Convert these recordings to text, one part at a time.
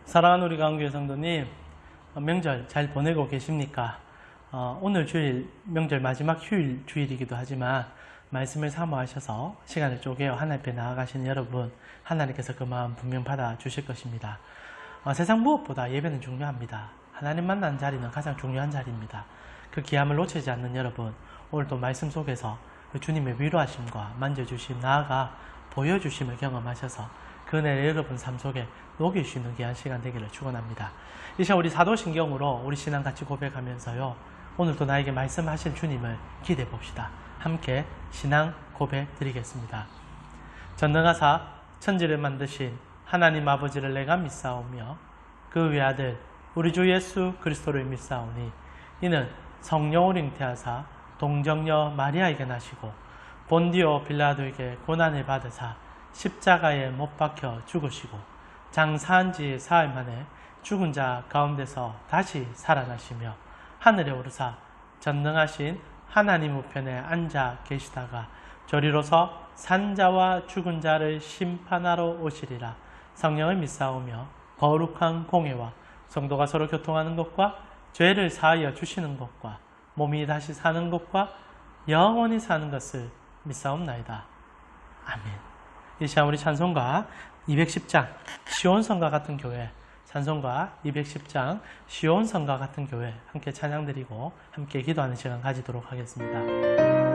사랑하는 우리 강교회 성도님, 명절 잘 보내고 계십니까? 오늘 주일, 명절 마지막 휴일 주일이기도 하지만 말씀을 사모하셔서 시간을 쪼개어 하나님 앞에 나아가시는 여러분, 하나님께서 그 마음 분명 받아주실 것입니다. 세상 무엇보다 예배는 중요합니다. 하나님 만나는 자리는 가장 중요한 자리입니다. 그 귀함을 놓치지 않는 여러분, 오늘도 말씀 속에서 그 주님의 위로하심과 만져주심, 나아가 보여주심을 경험하셔서 그 은혜를 여러분 삶 속에 녹일 수 있는 귀한 시간 되기를 축원합니다. 이 시간 우리 사도신경으로 우리 신앙 같이 고백하면서요, 오늘도 나에게 말씀하실 주님을 기대해 봅시다. 함께 신앙 고백 드리겠습니다. 전능하사 천지를 만드신 하나님 아버지를 내가 믿사오며 그 외아들 우리 주 예수 그리스도를 믿사오니 이는 성령으로 잉태하사 동정녀 마리아에게 나시고 본디오 빌라도에게 고난을 받으사 십자가에 못 박혀 죽으시고 장사한 지 사흘 만에 죽은 자 가운데서 다시 살아나시며 하늘에 오르사 전능하신 하나님 우편에 앉아 계시다가 저리로서 산자와 죽은 자를 심판하러 오시리라. 성령을 믿사오며 거룩한 공회와 성도가 서로 교통하는 것과 죄를 사하여 주시는 것과 몸이 다시 사는 것과 영원히 사는 것을 믿사옵나이다. 아멘. 이 시간 우리 찬송가 210장 시온성가 같은 교회, 찬송가 210장 시온성가 같은 교회 함께 찬양드리고 함께 기도하는 시간 가지도록 하겠습니다.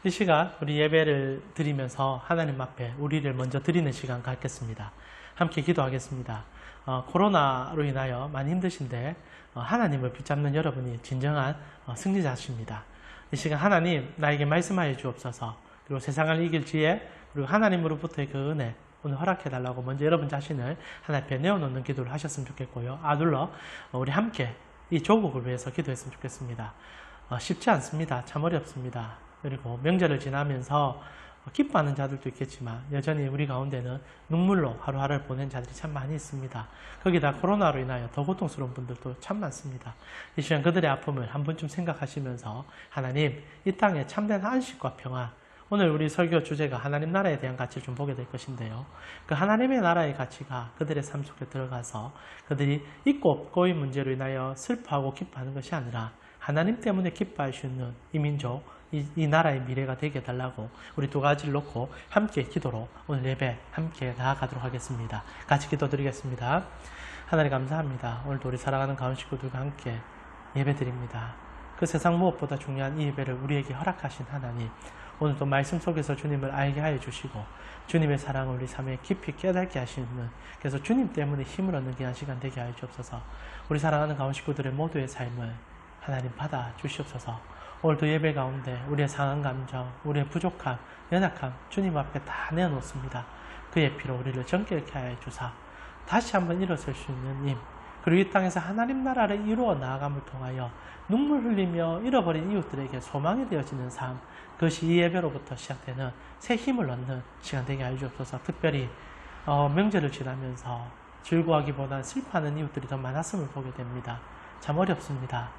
이 시간 우리 예배를 드리면서 하나님 앞에 우리를 먼저 드리는 시간 갖겠습니다. 함께 기도하겠습니다. 코로나로 인하여 많이 힘드신데 하나님을 붙잡는 여러분이 진정한 승리자십니다. 이 시간 하나님 나에게 말씀하여 주옵소서. 그리고 세상을 이길 지혜 그리고 하나님으로부터의 그 은혜 오늘 허락해달라고 먼저 여러분 자신을 하나님 앞에 내어놓는 기도를 하셨으면 좋겠고요. 아둘러 우리 함께 이 조국을 위해서 기도했으면 좋겠습니다. 쉽지 않습니다. 참 어렵습니다. 그리고 명절을 지나면서 기뻐하는 자들도 있겠지만 여전히 우리 가운데는 눈물로 하루하루를 보낸 자들이 참 많이 있습니다. 거기다 코로나로 인하여 더 고통스러운 분들도 참 많습니다. 이 시간 그들의 아픔을 한 번쯤 생각하시면서 하나님 이 땅에 참된 안식과 평안, 오늘 우리 설교 주제가 하나님 나라에 대한 가치를 좀 보게 될 것인데요. 그 하나님의 나라의 가치가 그들의 삶 속에 들어가서 그들이 있고 없고의 문제로 인하여 슬퍼하고 기뻐하는 것이 아니라 하나님 때문에 기뻐할 수 있는 이 민족, 이 나라의 미래가 되게 해달라고 우리 두 가지를 놓고 함께 기도로 오늘 예배 함께 나아가도록 하겠습니다. 같이 기도드리겠습니다. 하나님 감사합니다. 오늘도 우리 사랑하는 가운 식구들과 함께 예배 드립니다. 그 세상 무엇보다 중요한 이 예배를 우리에게 허락하신 하나님, 오늘도 말씀 속에서 주님을 알게 하여 주시고 주님의 사랑을 우리 삶에 깊이 깨닫게 하시는, 그래서 주님 때문에 힘을 얻는 귀한 시간 되게 하여 주옵소서. 우리 사랑하는 가운 식구들의 모두의 삶을 하나님 받아 주시옵소서. 오늘도 예배 가운데 우리의 상한 감정, 우리의 부족함, 연약함 주님 앞에 다 내어놓습니다. 그의 피로 우리를 정결케 하여 주사 다시 한번 일어설 수 있는 힘, 그리고 이 땅에서 하나님 나라를 이루어 나아감을 통하여 눈물 흘리며 잃어버린 이웃들에게 소망이 되어지는 삶, 그것이 이 예배로부터 시작되는 새 힘을 얻는 시간 되게 하여 주옵소서. 특별히 명절을 지나면서 즐거워하기보다는 슬퍼하는 이웃들이 더 많았음을 보게 됩니다. 참 어렵습니다.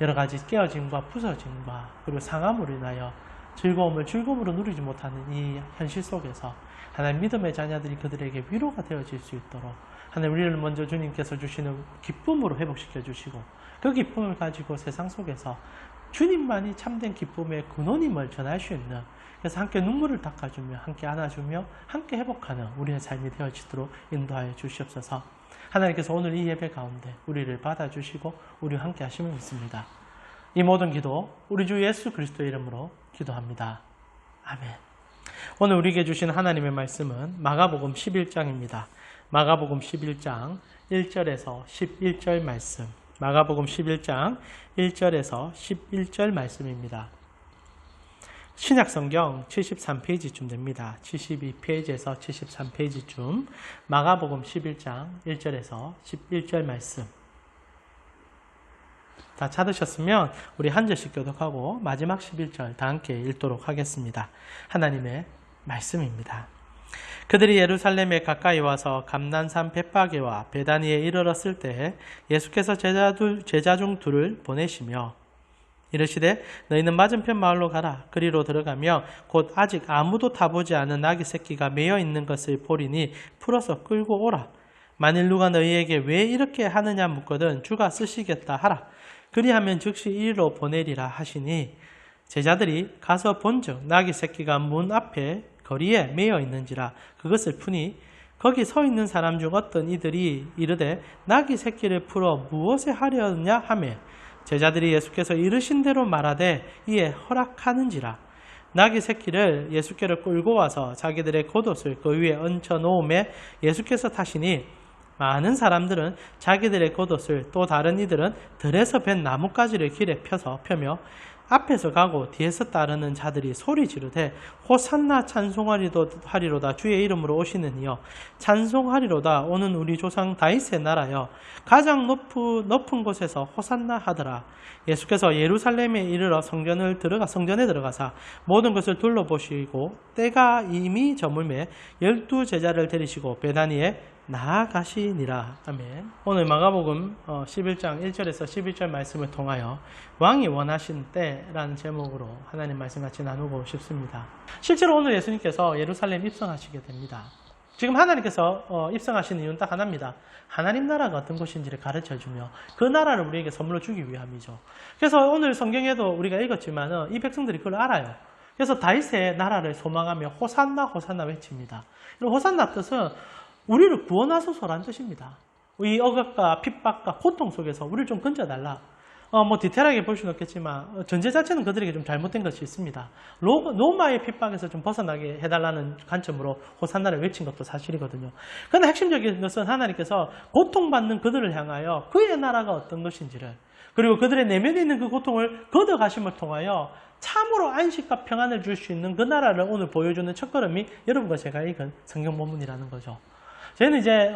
여러 가지 깨어짐과 부서짐과 그리고 상함으로 인하여 즐거움을 즐거움으로 누리지 못하는 이 현실 속에서 하나님 믿음의 자녀들이 그들에게 위로가 되어질 수 있도록 하나님 우리를 먼저 주님께서 주시는 기쁨으로 회복시켜 주시고 그 기쁨을 가지고 세상 속에서 주님만이 참된 기쁨의 근원임을 전할 수 있는, 그래서 함께 눈물을 닦아주며 함께 안아주며 함께 회복하는 우리의 삶이 되어지도록 인도하여 주시옵소서. 하나님께서 오늘 이 예배 가운데 우리를 받아주시고 우리와 함께 하심을 믿습니다. 이 모든 기도 우리 주 예수 그리스도의 이름으로 기도합니다. 아멘. 오늘 우리에게 주신 하나님의 말씀은 마가복음 11장입니다. 마가복음 11장 1절에서 11절 말씀, 마가복음 11장 1절에서 11절 말씀입니다. 신약성경 73페이지쯤 됩니다. 72페이지에서 73페이지쯤 마가복음 11장 1절에서 11절 말씀. 다 찾으셨으면 우리 한 절씩 교독하고 마지막 11절 다 함께 읽도록 하겠습니다. 하나님의 말씀입니다. 그들이 예루살렘에 가까이 와서 감난산 벳파게와 베다니에 이르렀을 때 예수께서 제자 중 둘을 보내시며 이르시되 너희는 맞은편 마을로 가라. 그리로 들어가며 곧 아직 아무도 타보지 않은 나귀 새끼가 매여 있는 것을 보리니 풀어서 끌고 오라. 만일 누가 너희에게 왜 이렇게 하느냐 묻거든 주가 쓰시겠다 하라. 그리하면 즉시 이리로 보내리라 하시니 제자들이 가서 본즉 나귀 새끼가 문 앞에 거리에 매여 있는지라 그것을 푸니 거기 서 있는 사람 중 어떤 이들이 이르되 나귀 새끼를 풀어 무엇에 하려느냐 하매 제자들이 예수께서 이르신 대로 말하되 이에 허락하는지라. 나귀 새끼를 예수께로 끌고 와서 자기들의 겉옷을 그 위에 얹혀 놓음에 예수께서 타시니 많은 사람들은 자기들의 겉옷을 또 다른 이들은 들에서 벤 나뭇가지를 길에 펴며 앞에서 가고 뒤에서 따르는 자들이 소리 지르되 호산나 찬송하리로다 주의 이름으로 오시는 이여 찬송하리로다 오는 우리 조상 다윗의 나라여 가장 높은 곳에서 호산나 하더라. 예수께서 예루살렘에 이르러 성전에 들어가사 모든 것을 둘러보시고 때가 이미 저물매 12 제자를 데리시고 베다니에 나아가시니라. 아멘. 오늘 마가복음 11장 1절에서 11절 말씀을 통하여 왕이 원하신 때라는 제목으로 하나님 말씀 같이 나누고 싶습니다. 실제로 오늘 예수님께서 예루살렘 입성하시게 됩니다. 지금 하나님께서 입성하시는 이유는 딱 하나입니다. 하나님 나라가 어떤 것인지를 가르쳐주며 그 나라를 우리에게 선물로 주기 위함이죠. 그래서 오늘 성경에도 우리가 읽었지만 이 백성들이 그걸 알아요. 그래서 다윗의 나라를 소망하며 호산나 호산나 외칩니다. 호산나 뜻은 우리를 구원하소서라는 뜻입니다. 이 억압과 핍박과 고통 속에서 우리를 좀 건져달라. 디테일하게 볼 수는 없겠지만 전제 자체는 그들에게 좀 잘못된 것이 있습니다. 로마의 핍박에서 좀 벗어나게 해달라는 관점으로 호산나를 외친 것도 사실이거든요. 그런데 핵심적인 것은 하나님께서 고통받는 그들을 향하여 그의 나라가 어떤 것인지를, 그리고 그들의 내면에 있는 그 고통을 걷어가심을 통하여 참으로 안식과 평안을 줄 수 있는 그 나라를 오늘 보여주는 첫걸음이 여러분과 제가 읽은 성경 본문이라는 거죠. 저희는 이제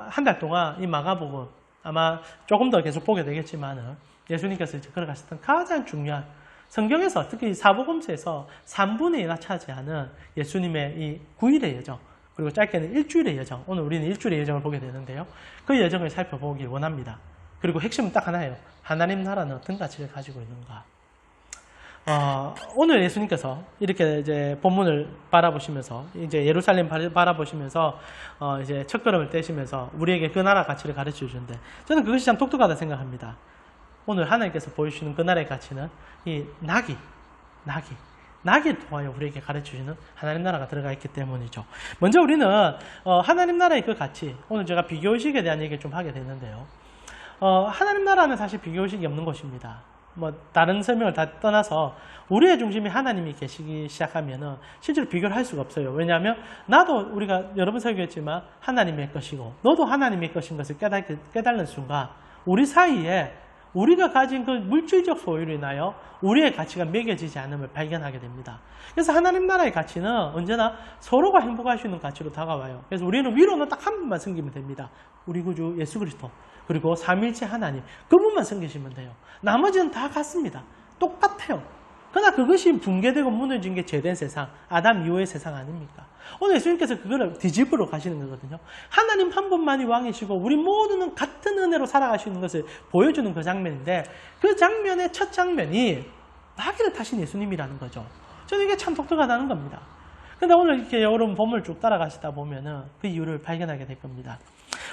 한 달 동안 이 마가복음 아마 조금 더 계속 보게 되겠지만은 예수님께서 이제 걸어가셨던 가장 중요한 성경에서 특히 사복음서에서 3분의 1나 차지하는 예수님의 이 9일의 여정, 그리고 짧게는 일주일의 여정, 오늘 우리는 일주일의 여정을 보게 되는데요. 그 여정을 살펴보길 원합니다. 그리고 핵심은 딱 하나예요. 하나님 나라는 어떤 가치를 가지고 있는가. 오늘 예수님께서 이렇게 이제 본문을 바라보시면서 이제 예루살렘 바라보시면서 이제 첫걸음을 떼시면서 우리에게 그 나라 가치를 가르쳐 주는데 저는 그것이 참 독특하다 생각합니다. 오늘 하나님께서 보여주시는 그 나라의 가치는 이 낙이 통하여 우리에게 가르쳐주는 하나님 나라가 들어가 있기 때문이죠. 먼저 우리는 하나님 나라의 그 가치, 오늘 제가 비교의식에 대한 얘기를 좀 하게 됐는데요. 하나님 나라는 사실 비교의식이 없는 것입니다. 뭐 다른 설명을 다 떠나서 우리의 중심이 하나님이 계시기 시작하면은 실제로 비교를 할 수가 없어요. 왜냐하면 나도 우리가 여러 번 설교했지만 하나님의 것이고 너도 하나님의 것인 것을 깨닫는 순간 우리 사이에 우리가 가진 그 물질적 소유로 인하여 우리의 가치가 매겨지지 않음을 발견하게 됩니다. 그래서 하나님 나라의 가치는 언제나 서로가 행복할 수 있는 가치로 다가와요. 그래서 우리는 위로는 딱 한 분만 섬기면 됩니다. 우리 구주 예수 그리스도 그리고 삼위일체 하나님 그분만 섬기시면 돼요. 나머지는 다 같습니다. 똑같아요. 그러나 그것이 붕괴되고 무너진 게 죄된 세상, 아담 이후의 세상 아닙니까? 오늘 예수님께서 그거를 뒤집으러 가시는 거거든요. 하나님 한 분만이 왕이시고 우리 모두는 같은 은혜로 살아가시는 것을 보여주는 그 장면인데 그 장면의 첫 장면이 나귀를 타신 예수님이라는 거죠. 저는 이게 참 독특하다는 겁니다. 근데 오늘 이렇게 여러분 본문을 쭉 따라가시다 보면은 그 이유를 발견하게 될 겁니다.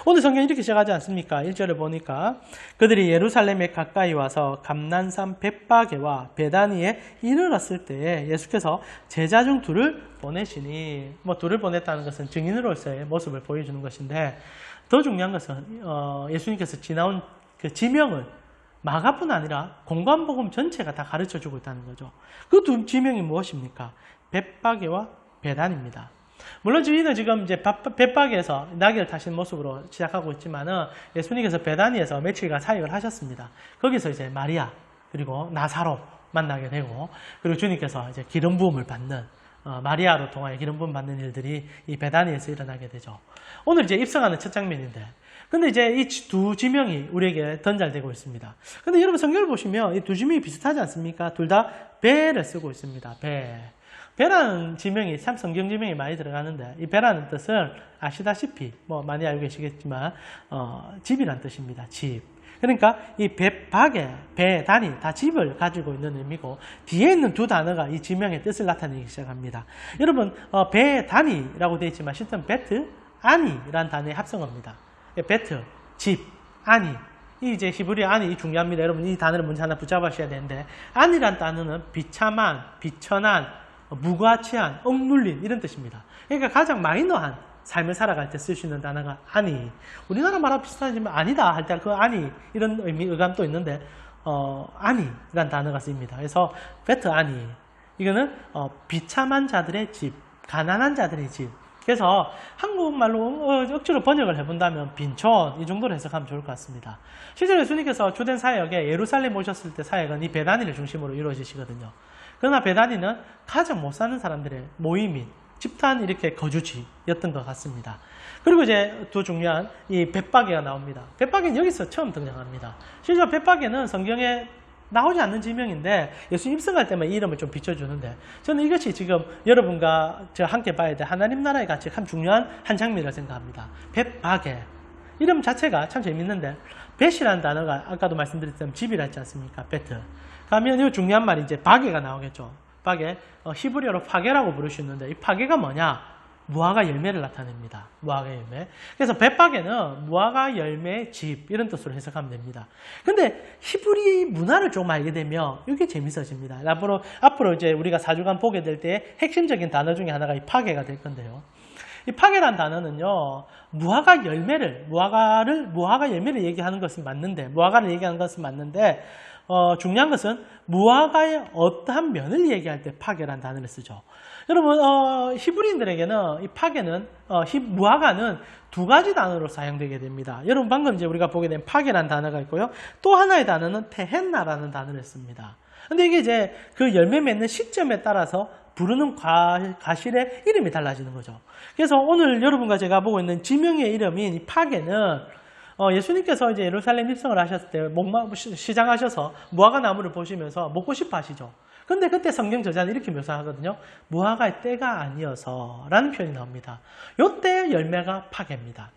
오늘 성경이 이렇게 시작하지 않습니까? 1절을 보니까 그들이 예루살렘에 가까이 와서 감난산 벳바게와 베다니에 이르렀을 때에 예수께서 제자 중 둘을 보내시니 뭐 둘을 보냈다는 것은 증인으로서의 모습을 보여주는 것인데 더 중요한 것은 예수님께서 지나온 그 지명을 마가뿐 아니라 공관복음 전체가 다 가르쳐주고 있다는 거죠. 그 두 지명이 무엇입니까? 벳바게와 베단입니다. 물론 저희는 지금 이제 벳바게에서 나귀를 타신 모습으로 시작하고 있지만은 예수님께서 베다니에서 며칠간 사역을 하셨습니다. 거기서 이제 마리아 그리고 나사로 만나게 되고 그리고 주님께서 이제 기름 부음을 받는 마리아로 통하여 기름 부음 받는 일들이 이 베다니에서 일어나게 되죠. 오늘 이제 입성하는 첫 장면인데 근데 이제 이 두 지명이 우리에게 전달되고 있습니다. 근데 여러분 성경을 보시면 이 두 지명이 비슷하지 않습니까? 둘 다 배를 쓰고 있습니다. 배라는 지명이 참 성경 지명이 많이 들어가는데 이 배라는 뜻은 아시다시피 뭐 많이 알고 계시겠지만 집이란 뜻입니다. 집. 그러니까 이 벳바게, 베단이 다 집을 가지고 있는 의미고 뒤에 있는 두 단어가 이 지명의 뜻을 나타내기 시작합니다. 여러분 베단이라고 되어 있지만 실제는 베트, 아니라는 단어의 합성어입니다. 베트, 집, 아니. 이 이제 히브리어 아니 중요합니다. 여러분 이 단어를 먼저 하나 붙잡으셔야 되는데 아니란 단어는 비참한, 비천한, 무가치한, 억눌린 이런 뜻입니다. 그러니까 가장 마이너한 삶을 살아갈 때 쓸 수 있는 단어가 아니. 우리나라 말하고 비슷하지만 아니다 할 때 그 아니 이런 의감도 있는데 아니란 단어가 쓰입니다. 그래서 베트 아니 이거는 비참한 자들의 집, 가난한 자들의 집. 그래서 한국말로 억지로 번역을 해본다면 빈촌 이 정도로 해석하면 좋을 것 같습니다. 실제로 예수님께서 주된 사역에 예루살렘 오셨을 때 사역은 이 베다니를 중심으로 이루어지시거든요. 그러나 베다니는 가장 못 사는 사람들의 모임인 집단 이렇게 거주지였던 것 같습니다. 그리고 이제 또 중요한 이 벳바게가 나옵니다. 벳바게는 여기서 처음 등장합니다. 실제로 벳바게는 성경에 나오지 않는 지명인데 예수 입성할 때만 이 이름을 좀 비춰주는데 저는 이것이 지금 여러분과 저 함께 봐야 될 하나님 나라의 가치 참 중요한 한 장면이라고 생각합니다. 벳바게 이름 자체가 참 재밌는데 벳이라는 단어가 아까도 말씀드렸던 집이라 했지 않습니까? 베트. 그러면 이 중요한 말이 이제 바게가 나오겠죠. 바게, 히브리어로 파게라고 부를 수 있는데 이 파게가 뭐냐? 무화과 열매를 나타냅니다. 무화과 열매. 그래서 벳바게는 무화과 열매의 집 이런 뜻으로 해석하면 됩니다. 근데 히브리 문화를 좀 알게 되면 이게 재밌어집니다. 앞으로 이제 우리가 4주간 보게 될 때 핵심적인 단어 중에 하나가 이 파게가 될 건데요. 이 파게란 단어는요, 무화과 열매를 얘기하는 것은 맞는데, 무화과를 얘기하는 것은 맞는데, 중요한 것은 무화과의 어떠한 면을 얘기할 때 파게란 단어를 쓰죠. 여러분, 히브리인들에게는 이 파게는, 무화과는 두 가지 단어로 사용되게 됩니다. 여러분, 방금 이제 우리가 보게 된 파게란 단어가 있고요. 또 하나의 단어는 테헨나라는 단어를 씁니다. 근데 이게 이제 그 열매 맺는 시점에 따라서 부르는 과실의 이름이 달라지는 거죠. 그래서 오늘 여러분과 제가 보고 있는 지명의 이름인 이 파게는 예수님께서 이제 예루살렘 입성을 하셨을 때 시장하셔서 무화과 나무를 보시면서 먹고 싶어 하시죠. 근데 그때 성경 저자는 이렇게 묘사하거든요. 무화과의 때가 아니어서 라는 표현이 나옵니다. 요때 열매가 파게입니다.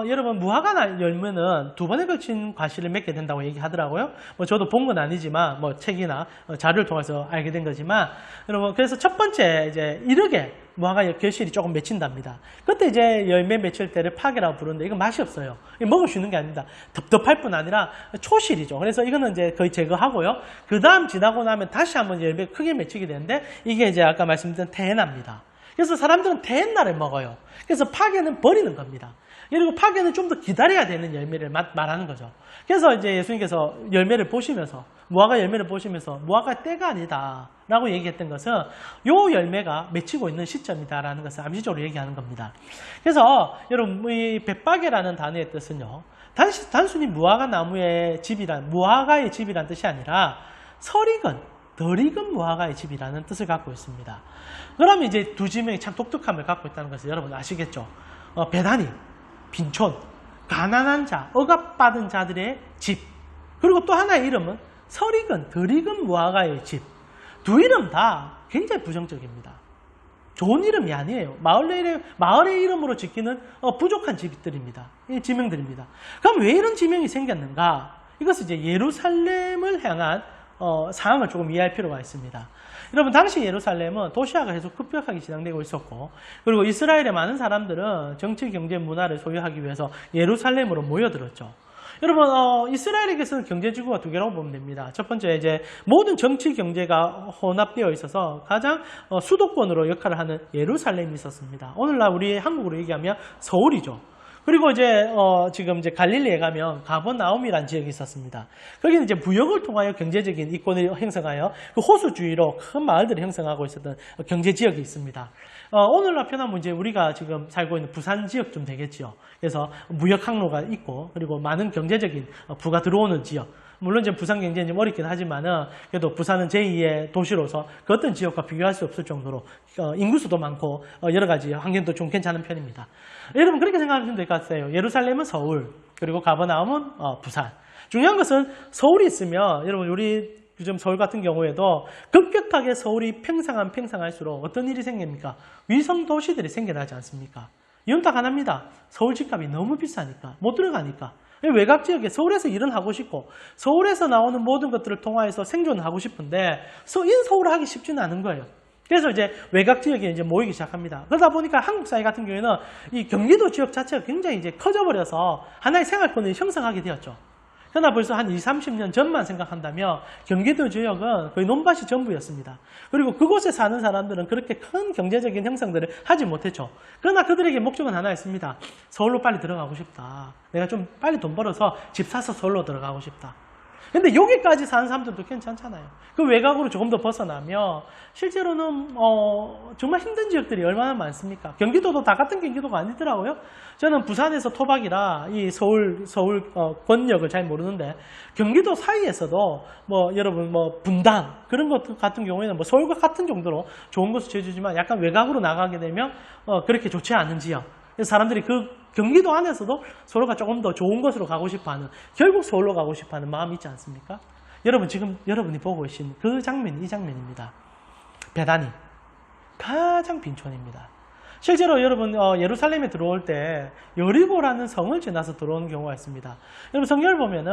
여러분 무화과 열매는 두 번에 걸친 과실을 맺게 된다고 얘기하더라고요. 뭐 저도 본 건 아니지만 뭐 책이나 자료를 통해서 알게 된 거지만 여러분 그래서 첫 번째 이제 이르게 무화과 결실이 조금 맺힌답니다. 그때 이제 열매 맺힐 때를 파괴라고 부르는데 이건 맛이 없어요. 먹을 수 있는 게 아닙니다. 텁텁할 뿐 아니라 초실이죠. 그래서 이거는 이제 거의 제거하고요. 그 다음 지나고 나면 다시 한번 열매 크게 맺히게 되는데 이게 이제 아까 말씀드린 테헤나입니다. 그래서 사람들은 테헤나를 먹어요. 그래서 파괴는 버리는 겁니다. 그리고 파괴는 좀 더 기다려야 되는 열매를 말하는 거죠. 그래서 이제 예수님께서 열매를 보시면서 무화과 열매를 보시면서 무화과 때가 아니다 라고 얘기했던 것은 요 열매가 맺히고 있는 시점이다라는 것을 암시적으로 얘기하는 겁니다. 그래서 여러분 이 벳바게라는 단어의 뜻은요. 단순히 무화과 나무의 집이란 무화과의 집이란 뜻이 아니라 설익은 덜 익은 무화과의 집이라는 뜻을 갖고 있습니다. 그러면 이제 두 지명이 참 독특함을 갖고 있다는 것을 여러분 아시겠죠? 베다니, 빈촌, 가난한 자, 억압받은 자들의 집. 그리고 또 하나의 이름은 설익은, 덜 익은 무화과의 집. 두 이름 다 굉장히 부정적입니다. 좋은 이름이 아니에요. 마을의 이름으로 짓기는 부족한 집들입니다. 이 지명들입니다. 그럼 왜 이런 지명이 생겼는가? 이것은 이제 예루살렘을 향한 상황을 조금 이해할 필요가 있습니다. 여러분 당시 예루살렘은 도시화가 계속 급격하게 진행되고 있었고 그리고 이스라엘의 많은 사람들은 정치, 경제, 문화를 소유하기 위해서 예루살렘으로 모여들었죠. 여러분 이스라엘에게서는 경제지구가 두 개라고 보면 됩니다. 첫 번째 이제 모든 정치, 경제가 혼합되어 있어서 가장 수도권으로 역할을 하는 예루살렘이 있었습니다. 오늘날 우리 한국으로 얘기하면 서울이죠. 그리고 이제 지금 이제 갈릴리에 가면 가버나움이라는 지역이 있었습니다. 거기는 이제 무역을 통하여 경제적인 이권을 형성하여 그 호수주위로 큰 마을들을 형성하고 있었던 경제 지역이 있습니다. 오늘날 표현하면 이제 우리가 지금 살고 있는 부산 지역쯤 되겠죠. 그래서 무역 항로가 있고 그리고 많은 경제적인 부가 들어오는 지역. 물론 이제 부산 경제는 좀 어렵긴 하지만은 그래도 부산은 제2의 도시로서 그 어떤 지역과 비교할 수 없을 정도로 인구수도 많고 여러 가지 환경도 좀 괜찮은 편입니다. 여러분 그렇게 생각하시면 될 것 같아요. 예루살렘은 서울 그리고 가버나움은 부산. 중요한 것은 서울이 있으면 여러분 우리 요즘 서울 같은 경우에도 급격하게 서울이 팽상할수록 어떤 일이 생깁니까? 위성 도시들이 생겨나지 않습니까? 이유는 딱 하나입니다. 서울 집값이 너무 비싸니까 못 들어가니까. 외곽 지역에 서울에서 일은 하고 싶고 서울에서 나오는 모든 것들을 통화해서 생존을 하고 싶은데 서울을 하기 쉽지는 않은 거예요. 그래서 이제 외곽 지역에 이제 모이기 시작합니다. 그러다 보니까 한국 사회 같은 경우에는 이 경기도 지역 자체가 굉장히 이제 커져버려서 하나의 생활권을 형성하게 되었죠. 그러나 벌써 한 20, 30년 전만 생각한다면 경기도 지역은 거의 논밭이 전부였습니다. 그리고 그곳에 사는 사람들은 그렇게 큰 경제적인 형성들을 하지 못했죠. 그러나 그들에게 목적은 하나였습니다. 서울로 빨리 들어가고 싶다. 내가 좀 빨리 돈 벌어서 집 사서 서울로 들어가고 싶다. 근데 여기까지 사는 사람들도 괜찮잖아요. 그 외곽으로 조금 더 벗어나면 실제로는 정말 힘든 지역들이 얼마나 많습니까? 경기도도 다 같은 경기도가 아니더라고요. 저는 부산에서 토박이라 이 서울 권역을 잘 모르는데 경기도 사이에서도 여러분 분당 그런 것 같은 경우에는 서울과 같은 정도로 좋은 것을 지어주지만 약간 외곽으로 나가게 되면 그렇게 좋지 않은 지역. 그래서 사람들이 그 경기도 안에서도 서로가 조금 더 좋은 곳으로 가고 싶어하는 결국 서울로 가고 싶어하는 마음이 있지 않습니까? 여러분 지금 여러분이 보고 계신 그 장면이 이 장면입니다. 베다니 가장 빈촌입니다. 실제로 여러분 예루살렘에 들어올 때 여리고라는 성을 지나서 들어오는 경우가 있습니다. 여러분 성경을 보면은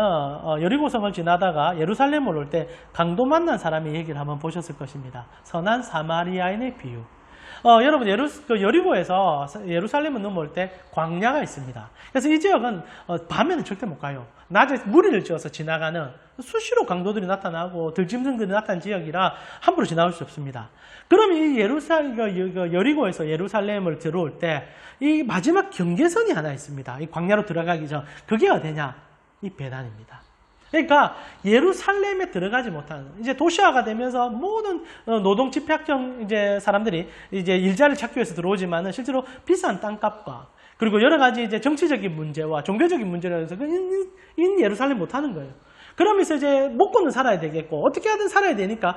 여리고 성을 지나다가 예루살렘을 올 때 강도 만난 사람의 얘기를 한번 보셨을 것입니다. 선한 사마리아인의 비유. 여러분 여리고에서 예루살렘을 넘어올 때 광야가 있습니다. 그래서 이 지역은 밤에는 절대 못 가요. 낮에 무리를 지어서 지나가는 수시로 강도들이 나타나고 들짐승들이 나타난 지역이라 함부로 지나갈 수 없습니다. 그럼 이 여리고에서 예루살렘을 들어올 때 이 마지막 경계선이 하나 있습니다. 이 광야로 들어가기 전 그게 어디냐? 이 베단입니다. 그러니까 예루살렘에 들어가지 못하는 이제 도시화가 되면서 모든 노동 집약형 이제 사람들이 이제 일자리를 찾기 위해서 들어오지만은 실제로 비싼 땅값과 그리고 여러 가지 이제 정치적인 문제와 종교적인 문제를 해서 예루살렘 못 하는 거예요. 그러면서 이제 먹고는 살아야 되겠고 어떻게 하든 살아야 되니까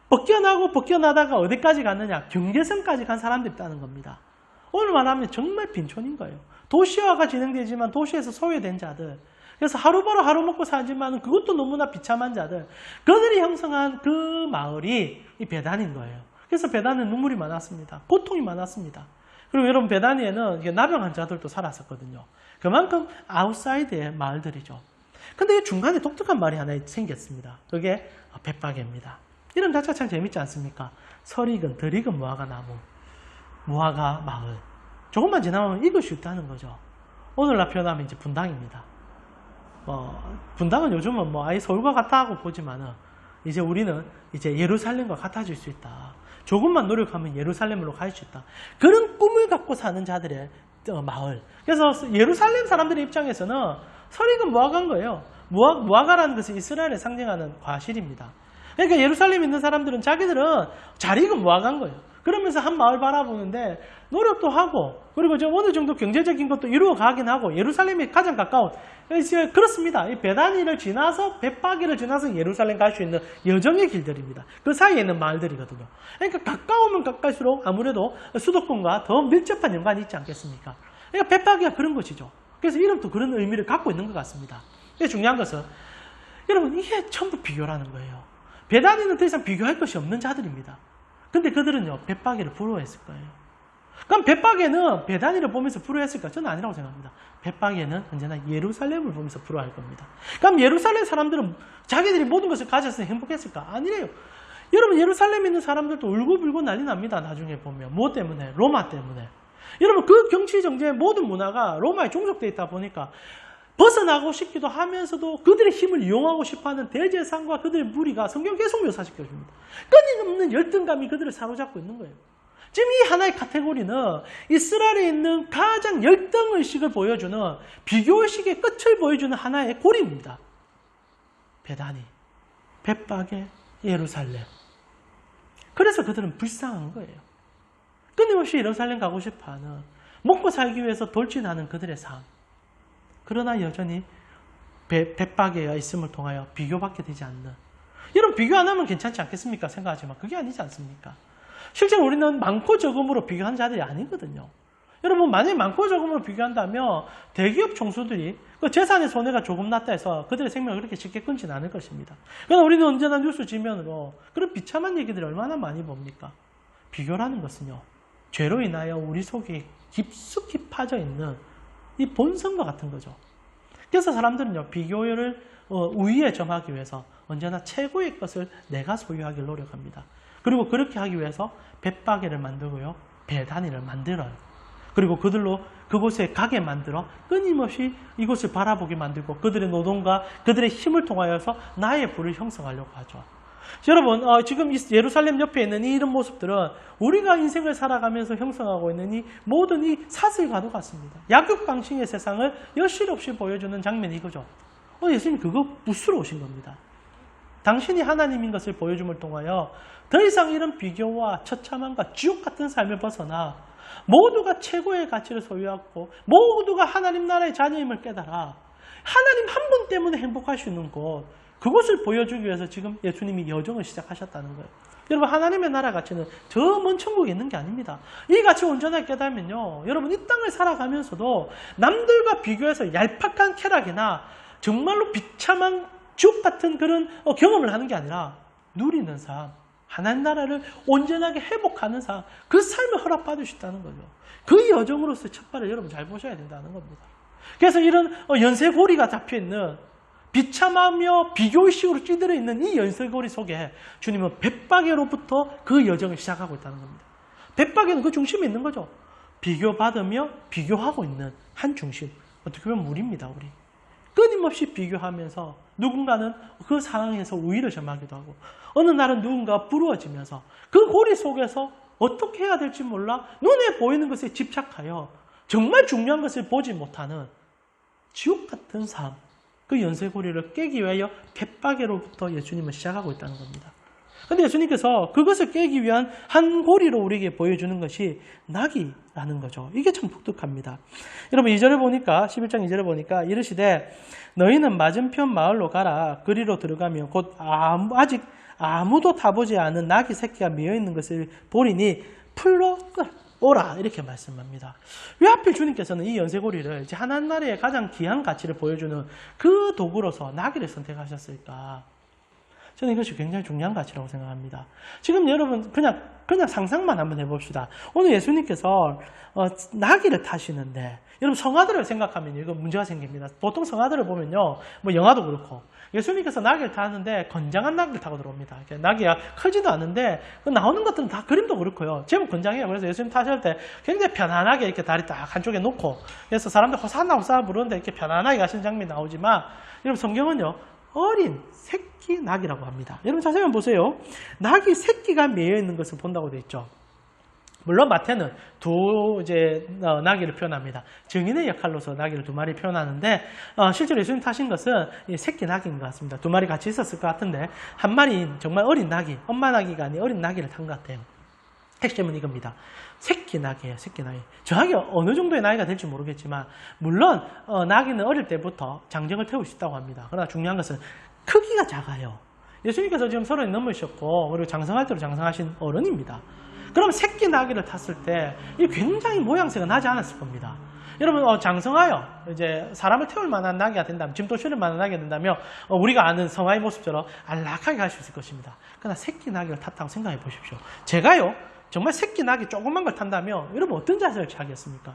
벗겨나다가 어디까지 갔느냐? 경계선까지 간 사람들이 있다는 겁니다. 오늘 말하면 정말 빈촌인 거예요. 도시화가 진행되지만 도시에서 소외된 자들 그래서 하루 벌어 하루 먹고 살지만 그것도 너무나 비참한 자들 그들이 형성한 그 마을이 이 베단인 거예요. 그래서 베단은 눈물이 많았습니다. 고통이 많았습니다. 그리고 여러분 베다니에는 나병 환자들도 살았었거든요. 그만큼 아웃사이드의 마을들이죠. 근데 이 중간에 독특한 말이 하나 생겼습니다. 그게 벳바게입니다. 이름 자체가 참 재밌지 않습니까? 설익은, 덜익은 무화과 나무, 무화과 마을. 조금만 지나면 익을 수 있다는 거죠. 오늘날 표현하면 이제 분당입니다. 분당은 요즘은 아예 서울과 같다고 보지만은 이제 우리는 이제 예루살렘과 같아질 수 있다. 조금만 노력하면 예루살렘으로 갈 수 있다. 그런 꿈을 갖고 사는 자들의 마을. 그래서 예루살렘 사람들의 입장에서는 설익은 무화과인 거예요. 무화과라는 것은 이스라엘을 상징하는 과실입니다. 그러니까 예루살렘에 있는 사람들은 자기들은 잘 익은 무화과인 거예요. 그러면서 한 마을 바라보는데 노력도 하고 그리고 좀 어느 정도 경제적인 것도 이루어 가긴 하고 예루살렘이 가장 가까운 그렇습니다. 이 베다니를 지나서 벳바게를 지나서 예루살렘 갈 수 있는 여정의 길들입니다. 그 사이에 있는 마을들이거든요. 그러니까 가까우면 가까울수록 아무래도 수도권과 더 밀접한 연관이 있지 않겠습니까? 그러니까 벳바게가 그런 것이죠. 그래서 이름도 그런 의미를 갖고 있는 것 같습니다. 중요한 것은 여러분 이게 전부 비교라는 거예요. 베다니는 더 이상 비교할 것이 없는 자들입니다. 근데 그들은요 벳바게를 부러워했을 거예요. 그럼 벳바게는 베다니를 보면서 부러워했을까? 저는 아니라고 생각합니다. 벳바게는 언제나 예루살렘을 보면서 부러워할 겁니다. 그럼 예루살렘 사람들은 자기들이 모든 것을 가졌으니 행복했을까? 아니래요. 여러분 예루살렘에 있는 사람들도 울고불고 난리 납니다. 나중에 보면. 무엇 때문에? 로마 때문에. 여러분 그 정치 정제의 모든 문화가 로마에 종속되어 있다 보니까 벗어나고 싶기도 하면서도 그들의 힘을 이용하고 싶어하는 대제사장과 그들의 무리가 성경 계속 묘사시켜줍니다. 끊임없는 열등감이 그들을 사로잡고 있는 거예요. 지금 이 하나의 카테고리는 이스라엘에 있는 가장 열등의식을 보여주는 비교의식의 끝을 보여주는 하나의 고리입니다. 베다니, 벳바게, 예루살렘. 그래서 그들은 불쌍한 거예요. 끊임없이 예루살렘 가고 싶어하는 먹고 살기 위해서 돌진하는 그들의 삶. 그러나 여전히 벳바게가 있음을 통하여 비교받게 되지 않는. 여러분 비교 안 하면 괜찮지 않겠습니까? 생각하지만 그게 아니지 않습니까? 실제로 우리는 많고 적음으로 비교한 자들이 아니거든요. 여러분 만약에 많고 적음으로 비교한다면 대기업 총수들이 그 재산의 손해가 조금 났다 해서 그들의 생명을 그렇게 쉽게 끊지는 않을 것입니다. 그러나 우리는 언제나 뉴스 지면으로 그런 비참한 얘기들을 얼마나 많이 봅니까? 비교라는 것은요. 죄로 인하여 우리 속에 깊숙이 파져 있는 이 본성과 같은 거죠. 그래서 사람들은요. 비교를 우위에 점하기 위해서 언제나 최고의 것을 내가 소유하기를 노력합니다. 그리고 그렇게 하기 위해서 벳바게를 만들고요. 베다니를 만들어요. 그리고 그들로 그곳에 가게 만들어 끊임없이 이곳을 바라보게 만들고 그들의 노동과 그들의 힘을 통하여서 나의 부를 형성하려고 하죠. 여러분 지금 예루살렘 옆에 있는 이런 모습들은 우리가 인생을 살아가면서 형성하고 있는 이 모든 이 사슬과도 같습니다. 약육강식의 세상을 여실 없이 보여주는 장면이 이거죠. 예수님이 그거 부수러 오신 겁니다. 당신이 하나님인 것을 보여줌을 통하여 더 이상 이런 비교와 처참함과 지옥 같은 삶을 벗어나 모두가 최고의 가치를 소유하고 모두가 하나님 나라의 자녀임을 깨달아 하나님 한 분 때문에 행복할 수 있는 곳 그것을 보여주기 위해서 지금 예수님이 여정을 시작하셨다는 거예요. 여러분 하나님의 나라 가치는 저 먼 천국에 있는 게 아닙니다. 이 가치를 온전하게 깨달으면요. 여러분 이 땅을 살아가면서도 남들과 비교해서 얄팍한 쾌락이나 정말로 비참한 지옥 같은 그런 경험을 하는 게 아니라 누리는 삶, 하나님 나라를 온전하게 회복하는 삶, 그 삶을 허락받을 수 있다는 거죠. 그 여정으로서의 첫발을 여러분 잘 보셔야 된다는 겁니다. 그래서 이런 연쇄고리가 잡혀있는 비참하며 비교의식으로 찌들어 있는 이 연쇄고리 속에 주님은 벳바게로부터 그 여정을 시작하고 있다는 겁니다. 벳바게는 그 중심에 있는 거죠. 비교받으며 비교하고 있는 한 중심. 어떻게 보면 우리입니다. 우리. 끊임없이 비교하면서 누군가는 그 상황에서 우위를 점하기도 하고 어느 날은 누군가가 부러워지면서 그 고리 속에서 어떻게 해야 될지 몰라 눈에 보이는 것에 집착하여 정말 중요한 것을 보지 못하는 지옥 같은 삶, 그 연쇄고리를 깨기 위하여 벳바게로부터 예수님은 시작하고 있다는 겁니다. 그런데 예수님께서 그것을 깨기 위한 한 고리로 우리에게 보여주는 것이 낙이라는 거죠. 이게 참 독특합니다. 여러분 2절을 보니까 11장 2절을 보니까 이르시되 너희는 맞은편 마을로 가라. 그리로 들어가면 곧 아직 아무도 타보지 않은 낙이 새끼가 미어있는 것을 보리니 풀로 오라 이렇게 말씀합니다. 왜 하필 주님께서는 이 연쇄고리를 이제 하나님 나라의 가장 귀한 가치를 보여주는 그 도구로서 나귀를 선택하셨을까? 저는 이것이 굉장히 중요한 가치라고 생각합니다. 지금 여러분 그냥 상상만 한번 해봅시다. 오늘 예수님께서 나귀를 타시는데 여러분 성화들을 생각하면 이거 문제가 생깁니다. 보통 성화들을 보면요, 뭐 영화도 그렇고 예수님께서 나귀를 타는데 건장한 나귀를 타고 들어옵니다. 나귀가 크지도 않은데 나오는 것들은 다 그림도 그렇고요. 제법 건장해요. 그래서 예수님 타실 때 굉장히 편안하게 이렇게 다리 딱 한쪽에 놓고 그래서 사람들 호산나 호산나 부르는데 이렇게 편안하게 가시는 장면이 나오지만 여러분 성경은요, 어린 새끼 나귀라고 합니다. 여러분 자세히 한번 보세요. 나귀 새끼가 매여 있는 것을 본다고 되어 있죠. 물론 마태는 나귀를 표현합니다. 증인의 역할로서 나귀를 2마리 표현하는데 실제로 예수님 타신 것은 새끼 나귀인 것 같습니다. 2마리 같이 있었을 것 같은데 한 마리 정말 어린 나귀, 엄마 나귀가 아닌 어린 나귀를 탄 것 같아요. 핵심은 이겁니다. 새끼 나귀예요. 새끼 나귀. 정확히 어느 정도의 나이가 될지 모르겠지만 물론 나귀는 어릴 때부터 장정을 태울 수 있다고 합니다. 그러나 중요한 것은 크기가 작아요. 예수님께서 지금 30이 넘으셨고 그리고 장성할 대로 장성하신 어른입니다. 그럼 새끼 나귀를 탔을 때 이 굉장히 모양새가 나지 않았을 겁니다. 여러분 장성하여 이제 사람을 태울 만한 나귀가 된다면, 짐도 실을 만한 나귀가 된다면 우리가 아는 성화의 모습처럼 안락하게 갈 수 있을 것입니다. 그러나 새끼 나귀를 탔다고 생각해 보십시오. 제가요 정말 새끼 나귀 조그만 걸 탄다면 여러분 어떤 자세를 취하겠습니까?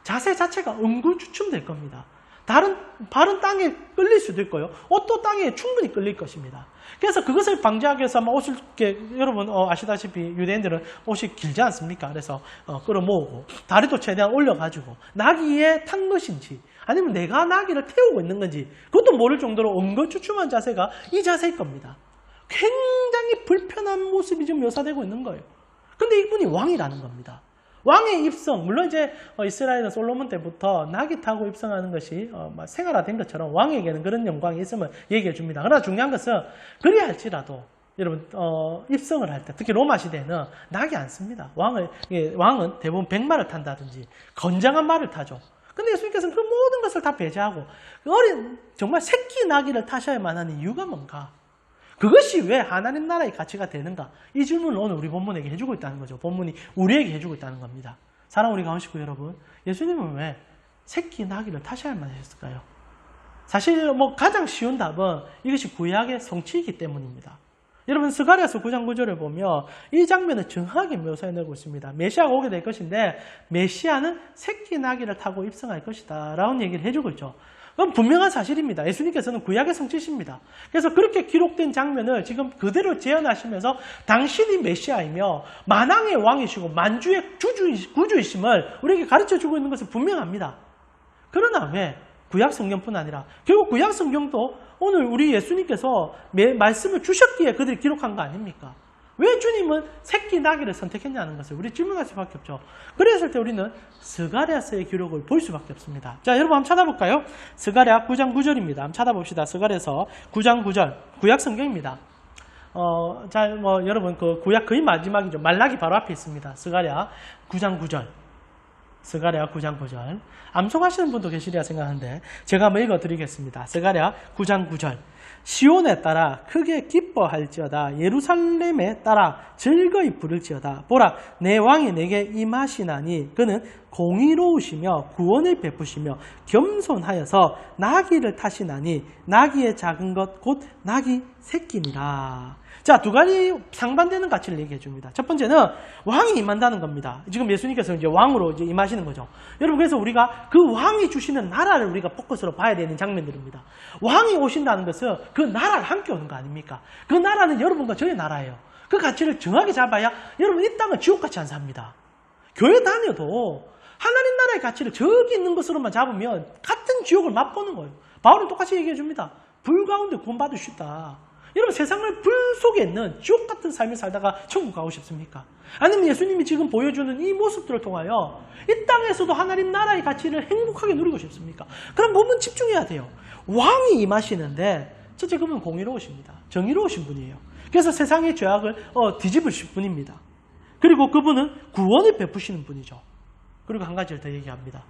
자세 자체가 엉굴주춤될 겁니다. 발은 땅에 끌릴 수도 있고요. 옷도 땅에 충분히 끌릴 것입니다. 그래서 그것을 방지하기 위해서 아마 옷을 이렇게, 여러분 아시다시피 유대인들은 옷이 길지 않습니까? 그래서 끌어모으고 다리도 최대한 올려가지고 나귀에 탄 것인지 아니면 내가 나귀를 태우고 있는 건지 그것도 모를 정도로 엉거주춤한 자세가 이 자세일 겁니다. 굉장히 불편한 모습이 지금 묘사되고 있는 거예요. 근데 이분이 왕이라는 겁니다. 왕의 입성, 물론 이제 이스라엘은 솔로몬 때부터 나귀 타고 입성하는 것이 생활화된 것처럼 왕에게는 그런 영광이 있음을 얘기해 줍니다. 그러나 중요한 것은 그리야 할지라도 여러분 입성을 할 때, 특히 로마 시대에는 나귀 안 씁니다. 왕은 대부분 백마를 탄다든지 건장한 말을 타죠. 근데 예수님께서는 그 모든 것을 다 배제하고 어린 정말 새끼 나귀를 타셔야만 하는 이유가 뭔가? 그것이 왜 하나님 나라의 가치가 되는가? 이 질문을 오늘 우리 본문에게 해주고 있다는 거죠. 본문이 우리에게 해주고 있다는 겁니다. 사랑하는 우리 가운데 여러분, 예수님은 왜 새끼 나귀를 타셔야만 하셨을까요? 사실 가장 쉬운 답은 이것이 구약의 성취이기 때문입니다. 여러분 스가랴서 9장 9절을 보면 이 장면을 정확하게 묘사해내고 있습니다. 메시아가 오게 될 것인데 메시아는 새끼 나귀를 타고 입성할 것이다 라는 얘기를 해주고 있죠. 그건 분명한 사실입니다. 예수님께서는 구약의 성취십니다. 그래서 그렇게 기록된 장면을 지금 그대로 재현하시면서 당신이 메시아이며 만왕의 왕이시고 만주의 구주이심을 우리에게 가르쳐주고 있는 것은 분명합니다. 그러나 왜 구약 성경뿐 아니라 결국 구약 성경도 오늘 우리 예수님께서 말씀을 주셨기에 그들이 기록한 거 아닙니까? 왜 주님은 새끼 나귀를 선택했냐는 것을 우리 질문할 수밖에 없죠. 그랬을 때 우리는 스가랴서의 기록을 볼 수밖에 없습니다. 자, 여러분 한번 찾아볼까요? 스가랴 9장 9절입니다. 한번 찾아봅시다. 스가랴서 9장 9절. 구약 성경입니다. 여러분 그 구약 거의 마지막이죠. 말라기 바로 앞에 있습니다. 스가랴 9장 9절. 스가랴 9장 9절. 암송하시는 분도 계시리라 생각하는데 제가 한번 읽어드리겠습니다. 스가랴 9장 9절. 시온에 따라 크게 기뻐할지어다. 예루살렘에 따라 즐거이 부를지어다. 보라, 내 왕이 내게 임하시나니 그는 공의로우시며 구원을 베푸시며 겸손하여서 나귀를 타시나니 나귀의 작은 것 곧 나귀 새끼니라. 자, 두 가지 상반되는 가치를 얘기해 줍니다. 첫 번째는 왕이 임한다는 겁니다. 지금 예수님께서 이제 왕으로 이제 임하시는 거죠. 여러분, 그래서 우리가 그 왕이 주시는 나라를 우리가 포커스로 봐야 되는 장면들입니다. 왕이 오신다는 것은 그 나라를 함께 오는 거 아닙니까? 그 나라는 여러분과 저의 나라예요. 그 가치를 정확히 잡아야 여러분 이 땅은 지옥같이 안 삽니다. 교회 다녀도 하나님 나라의 가치를 저기 있는 것으로만 잡으면 같은 지옥을 맛보는 거예요. 바울은 똑같이 얘기해 줍니다. 불 가운데 구원받을 수 있다. 여러분 세상을 불 속에 있는 지옥 같은 삶을 살다가 천국 가고 싶습니까? 아니면 예수님이 지금 보여주는 이 모습들을 통하여 이 땅에서도 하나님 나라의 가치를 행복하게 누리고 싶습니까? 그럼 몸은 집중해야 돼요. 왕이 임하시는데 첫째 그분은 공의로우십니다. 정의로우신 분이에요. 그래서 세상의 죄악을 뒤집으실 분입니다. 그리고 그분은 구원을 베푸시는 분이죠. 그리고 한 가지를 더 얘기합니다.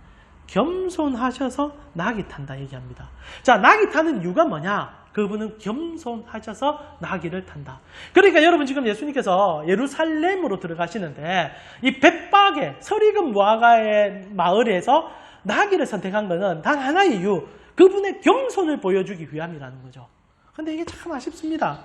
겸손하셔서 나귀 탄다 얘기합니다. 자, 나귀 타는 이유가 뭐냐? 그분은 겸손하셔서 나귀를 탄다. 그러니까 여러분 지금 예수님께서 예루살렘으로 들어가시는데 이 벳박의 서리금 무화과의 마을에서 나귀를 선택한 것은 단 하나의 이유. 그분의 겸손을 보여주기 위함이라는 거죠. 근데 이게 참 아쉽습니다.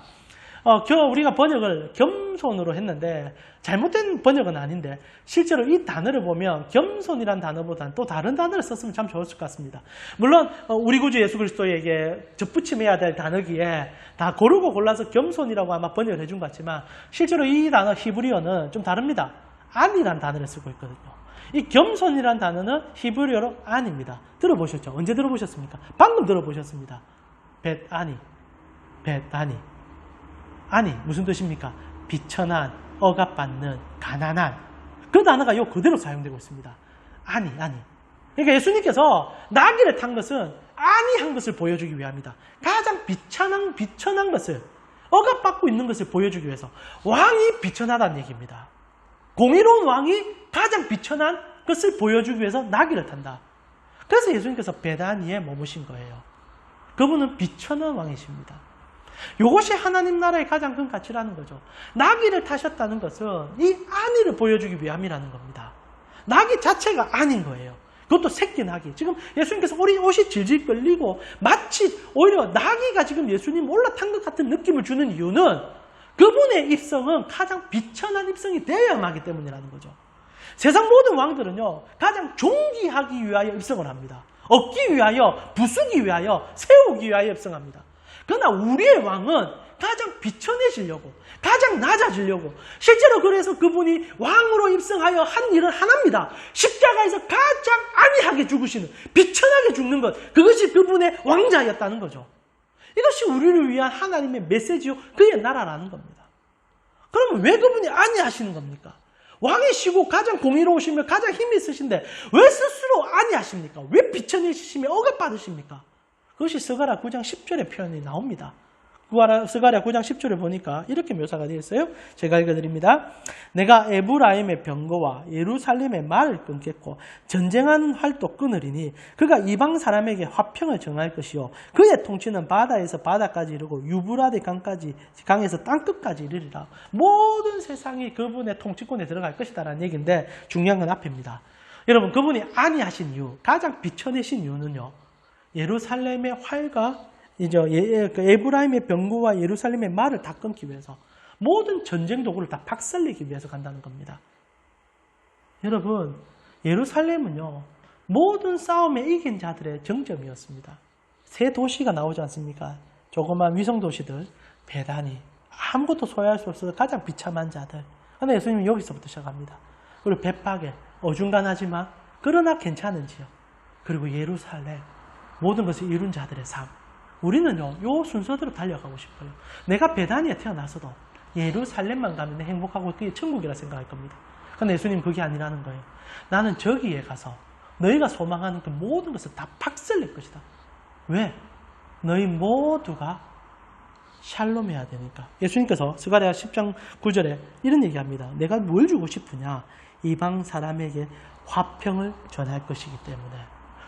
우리가 번역을 겸손으로 했는데 잘못된 번역은 아닌데 실제로 이 단어를 보면 겸손이란 단어보다는 또 다른 단어를 썼으면 참 좋았을 것 같습니다. 물론 우리 구주 예수 그리스도에게 접붙임해야 될 단어기에 다 고르고 골라서 겸손이라고 아마 번역을 해준 것 같지만 실제로 이 단어 히브리어는 좀 다릅니다. 안이란 단어를 쓰고 있거든요. 이 겸손이란 단어는 히브리어로 안입니다. 들어보셨죠? 언제 들어보셨습니까? 방금 들어보셨습니다. 벳아니. 아니 무슨 뜻입니까? 비천한, 억압받는, 가난한 그 단어가 요 그대로 사용되고 있습니다. 아니. 그러니까 예수님께서 나귀를 탄 것은 아니한 것을 보여주기 위함이다. 가장 비천한 것을 억압받고 있는 것을 보여주기 위해서 왕이 비천하다는 얘기입니다. 공의로운 왕이 가장 비천한 것을 보여주기 위해서 나귀를 탄다. 그래서 예수님께서 베다니에 머무신 거예요. 그분은 비천한 왕이십니다. 이것이 하나님 나라의 가장 큰 가치라는 거죠. 나귀를 타셨다는 것은 이 안위를 보여주기 위함이라는 겁니다. 나귀 자체가 안인 거예요. 그것도 새끼 나귀. 지금 예수님께서 옷이 질질 끌리고 마치 오히려 나귀가 지금 예수님 올라탄 것 같은 느낌을 주는 이유는 그분의 입성은 가장 비천한 입성이 되어야만 하기 때문이라는 거죠. 세상 모든 왕들은요, 가장 존귀하기 위하여 입성을 합니다. 얻기 위하여, 부수기 위하여, 세우기 위하여 입성합니다. 그러나 우리의 왕은 가장 비천해지려고, 가장 낮아지려고, 실제로 그래서 그분이 왕으로 입성하여 한 일은 하나입니다. 십자가에서 가장 안이하게 죽으시는, 비천하게 죽는 것, 그것이 그분의 왕자였다는 거죠. 이것이 우리를 위한 하나님의 메시지요, 그의 나라라는 겁니다. 그러면 왜 그분이 안이하시는 겁니까? 왕이시고 가장 공의로우시며 가장 힘이 있으신데 왜 스스로 안이하십니까? 왜 비천해지시며 억압받으십니까? 그것이 스가랴 9장 10절의 표현이 나옵니다. 스가랴 9장 10절에 보니까 이렇게 묘사가 되어 있어요. 제가 읽어드립니다. 내가 에브라임의 병거와 예루살렘의 말을 끊겠고 전쟁하는 활도 끊으리니 그가 이방 사람에게 화평을 정할 것이요 그의 통치는 바다에서 바다까지 이르고 유브라데 강에서 땅끝까지 이르리라. 모든 세상이 그분의 통치권에 들어갈 것이다라는 얘기인데 중요한 건 앞입니다. 여러분, 그분이 안이하신 이유, 가장 비춰내신 이유는요, 예루살렘의 활과 에브라임의 병거와 예루살렘의 말을 다 끊기 위해서, 모든 전쟁 도구를 다 박살내기 위해서 간다는 겁니다. 여러분, 예루살렘은요, 모든 싸움에 이긴 자들의 정점이었습니다. 세 도시가 나오지 않습니까? 조그만 위성도시들, 베다니, 아무것도 소유할 수 없어서 가장 비참한 자들. 그런데 예수님은 여기서부터 시작합니다. 그리고 벳박에 어중간하지만 그러나 괜찮은 지역, 그리고 예루살렘, 모든 것을 이룬 자들의 삶. 우리는요, 요 순서대로 달려가고 싶어요. 내가 베다니에 태어나서도 예루살렘만 가면 행복하고 그게 천국이라 생각할 겁니다. 그런데 예수님 그게 아니라는 거예요. 나는 저기에 가서 너희가 소망하는 그 모든 것을 다 박살낼 것이다. 왜? 너희 모두가 샬롬해야 되니까. 예수님께서 스가랴 10장 9절에 이런 얘기합니다. 내가 뭘 주고 싶으냐? 이방 사람에게 화평을 전할 것이기 때문에.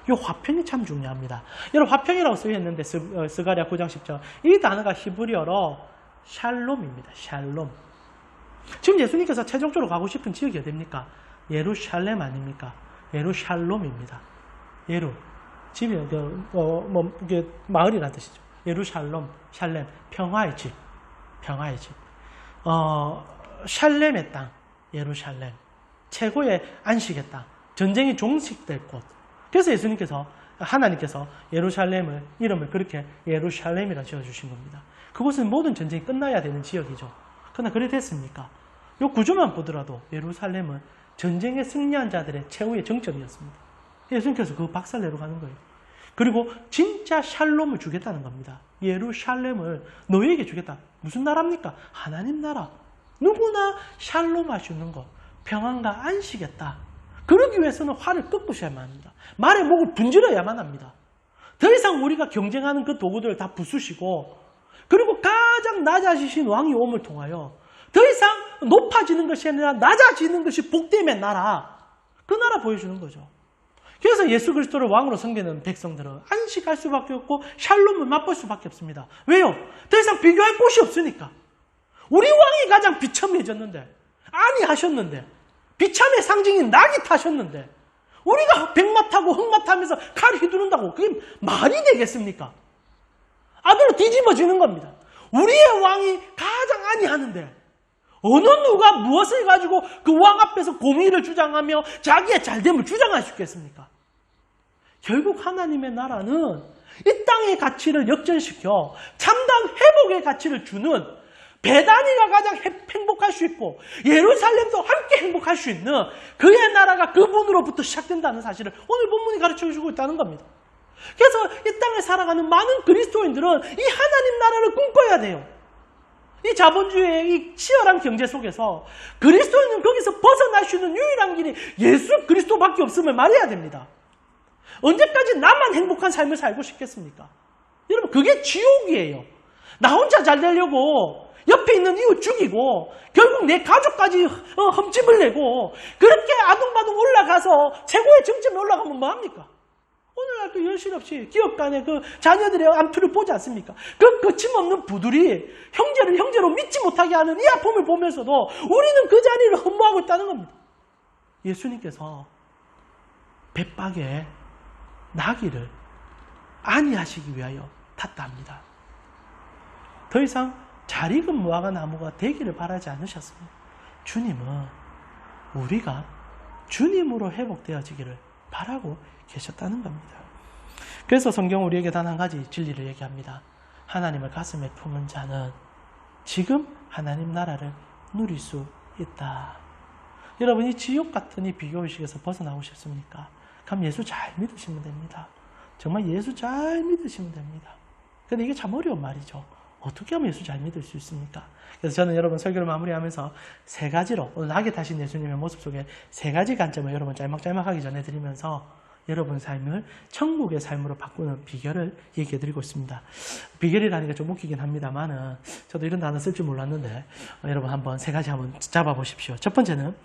이 화평이 참 중요합니다. 여러분, 화평이라고 쓰여있는데 스가랴 9장 10절, 이 단어가 히브리어로 샬롬입니다. 샬롬. 지금 예수님께서 최종적으로 가고 싶은 지역이 어디입니까? 예루살렘 아닙니까? 예루샬롬입니다. 집이 마을이라는 뜻이죠. 예루샬롬, 샬렘, 평화의 집, 샬렘의 땅, 예루살렘, 최고의 안식의 땅, 전쟁이 종식될 곳. 그래서 예수님께서, 하나님께서 예루살렘을, 이름을 그렇게 예루살렘이라 지어주신 겁니다. 그곳은 모든 전쟁이 끝나야 되는 지역이죠. 그러나 그래 됐습니까? 이 구조만 보더라도 예루살렘은 전쟁에 승리한 자들의 최후의 정점이었습니다. 예수님께서 그 박살내러 가는 거예요. 그리고 진짜 샬롬을 주겠다는 겁니다. 예루살렘을 너희에게 주겠다. 무슨 나라입니까? 하나님 나라. 누구나 샬롬할 수 있는 것. 평안과 안식했다. 그러기 위해서는 활을 꺾으셔야만 합니다. 말의 목을 분질러야만 합니다. 더 이상 우리가 경쟁하는 그 도구들을 다 부수시고, 그리고 가장 낮아지신 왕이 오음을 통하여 더 이상 높아지는 것이 아니라 낮아지는 것이 복됨의 나라. 그 나라 보여주는 거죠. 그래서 예수 그리스도를 왕으로 섬기는 백성들은 안식할 수밖에 없고 샬롬을 맛볼 수밖에 없습니다. 왜요? 더 이상 비교할 곳이 없으니까. 우리 왕이 가장 비참해졌는데, 안이하셨는데, 비참의 상징인 낙이 타셨는데, 우리가 백마 타고 흑마 타면서 칼 휘두른다고 그게 말이 되겠습니까? 아들로 뒤집어지는 겁니다. 우리의 왕이 가장 안위하는데 어느 누가 무엇을 가지고 그 왕 앞에서 공의를 주장하며 자기의 잘됨을 주장할 수 있겠습니까? 결국 하나님의 나라는 이 땅의 가치를 역전시켜 참담 회복의 가치를 주는 베다니가 가장 행복할 수 있고 예루살렘도 함께 행복할 수 있는 그의 나라가 그분으로부터 시작된다는 사실을 오늘 본문이 가르쳐주고 있다는 겁니다. 그래서 이 땅에 살아가는 많은 그리스도인들은 이 하나님 나라를 꿈꿔야 돼요. 이 자본주의의 이 치열한 경제 속에서 그리스도인은 거기서 벗어날 수 있는 유일한 길이 예수 그리스도밖에 없음을 말해야 됩니다. 언제까지 나만 행복한 삶을 살고 싶겠습니까? 여러분, 그게 지옥이에요. 나 혼자 잘 되려고 옆에 있는 이웃 죽이고 결국 내 가족까지 흠집을 내고 그렇게 아둥바둥 올라가서 최고의 정점에 올라가면 뭐합니까? 오늘날 그 여실없이 기업 간의 그 자녀들의 암투를 보지 않습니까? 그 거침없는 부들이 형제를 형제로 믿지 못하게 하는 이 아픔을 보면서도 우리는 그 자리를 흠모하고 있다는 겁니다. 예수님께서 벳박에 나귀를 안위하시기 위하여 탔다 합니다. 더 이상 잘 익은 무화과 나무가 되기를 바라지 않으셨습니다. 주님은 우리가 주님으로 회복되어지기를 바라고 계셨다는 겁니다. 그래서 성경은 우리에게 단 한 가지 진리를 얘기합니다. 하나님을 가슴에 품은 자는 지금 하나님 나라를 누릴 수 있다. 여러분, 이 지옥 같은 이 비교의식에서 벗어나고 싶습니까? 그럼 예수 잘 믿으시면 됩니다. 정말 예수 잘 믿으시면 됩니다. 근데 이게 참 어려운 말이죠. 어떻게 하면 예수 잘 믿을 수 있습니까? 그래서 저는 여러분 설교를 마무리하면서 세 가지로 오늘 낙에 타신 예수님의 모습 속에 세 가지 관점을 여러분 짤막짤막하게 전해드리면서 여러분 삶을 천국의 삶으로 바꾸는 비결을 얘기해드리고 있습니다. 비결이라는 게 좀 웃기긴 합니다만은 저도 이런 단어 쓸 줄 몰랐는데 여러분 한번 세 가지 한번 잡아보십시오. 첫 번째는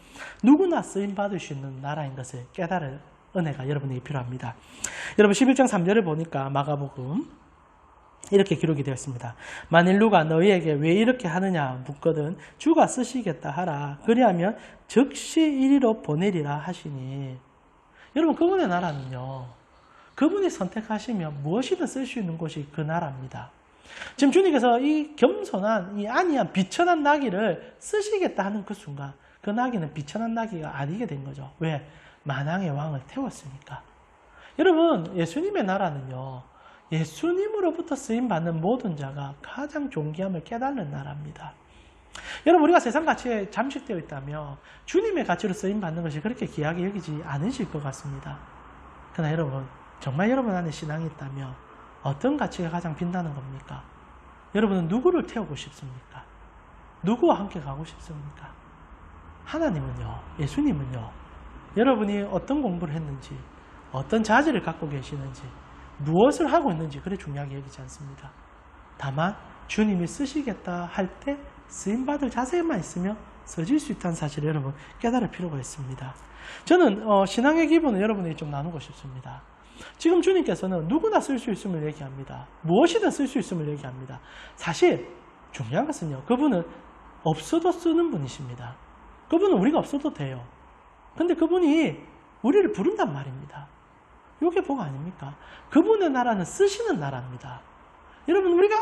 누구나 쓰임받을 수 있는 나라인 것을 깨달을 은혜가 여러분에게 필요합니다. 여러분 11장 3절을 보니까 마가복음 이렇게 기록이 되었습니다. 만일 누가 너희에게 왜 이렇게 하느냐 묻거든 주가 쓰시겠다 하라. 그리하면 즉시 이리로 보내리라 하시니. 여러분, 그분의 나라는요, 그분이 선택하시면 무엇이든 쓸 수 있는 곳이 그 나라입니다. 지금 주님께서 이 겸손한, 이 안이한 비천한 나귀를 쓰시겠다 하는 그 순간 그 나귀는 비천한 나귀가 아니게 된 거죠. 왜? 만왕의 왕을 태웠으니까. 여러분, 예수님의 나라는요, 예수님으로부터 쓰임받는 모든 자가 가장 존귀함을 깨닫는 나라입니다. 여러분, 우리가 세상 가치에 잠식되어 있다며 주님의 가치로 쓰임받는 것이 그렇게 귀하게 여기지 않으실 것 같습니다. 그러나 여러분, 정말 여러분 안에 신앙이 있다면 어떤 가치가 가장 빛나는 겁니까? 여러분은 누구를 태우고 싶습니까? 누구와 함께 가고 싶습니까? 하나님은요, 예수님은요, 여러분이 어떤 공부를 했는지, 어떤 자질을 갖고 계시는지, 무엇을 하고 있는지 그래 중요하게 여기지 않습니다. 다만 주님이 쓰시겠다 할 때 쓰임받을 자세만 있으면 써질 수 있다는 사실을 여러분 깨달을 필요가 있습니다. 저는 신앙의 기본을 여러분에게 좀 나누고 싶습니다. 지금 주님께서는 누구나 쓸 수 있음을 얘기합니다. 무엇이든 쓸 수 있음을 얘기합니다. 사실 중요한 것은요, 그분은 없어도 쓰는 분이십니다. 그분은 우리가 없어도 돼요. 근데 그분이 우리를 부른단 말입니다. 이게 복 아닙니까? 그분의 나라는 쓰시는 나라입니다. 여러분, 우리가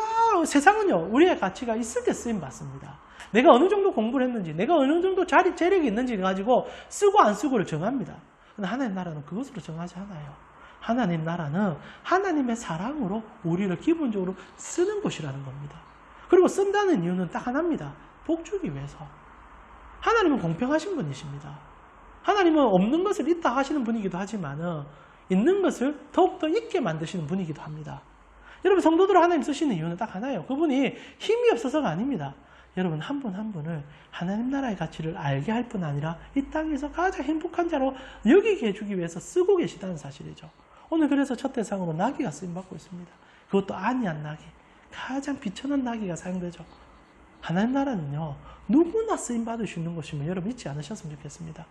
세상은요, 우리의 가치가 있을 때 쓰임 받습니다. 내가 어느 정도 공부를 했는지, 내가 어느 정도 재력이 있는지 가지고 쓰고 안 쓰고를 정합니다. 그런데 하나님 나라는 그것으로 정하지 않아요. 하나님 나라는 하나님의 사랑으로 우리를 기본적으로 쓰는 곳이라는 겁니다. 그리고 쓴다는 이유는 딱 하나입니다. 복 주기 위해서. 하나님은 공평하신 분이십니다. 하나님은 없는 것을 있다 하시는 분이기도 하지만은 있는 것을 더욱더 있게 만드시는 분이기도 합니다. 여러분, 성도들을 하나님 쓰시는 이유는 딱 하나예요. 그분이 힘이 없어서가 아닙니다. 여러분, 한 분 한 분을 하나님 나라의 가치를 알게 할 뿐 아니라 이 땅에서 가장 행복한 자로 여기게 해주기 위해서 쓰고 계시다는 사실이죠. 오늘 그래서 첫 대상으로 나귀가 쓰임받고 있습니다. 그것도 안이한 나귀, 가장 비천한 나귀가 사용되죠. 하나님 나라는요, 누구나 쓰임받을 수 있는 것임을 여러분 잊지 않으셨으면 좋겠습니다.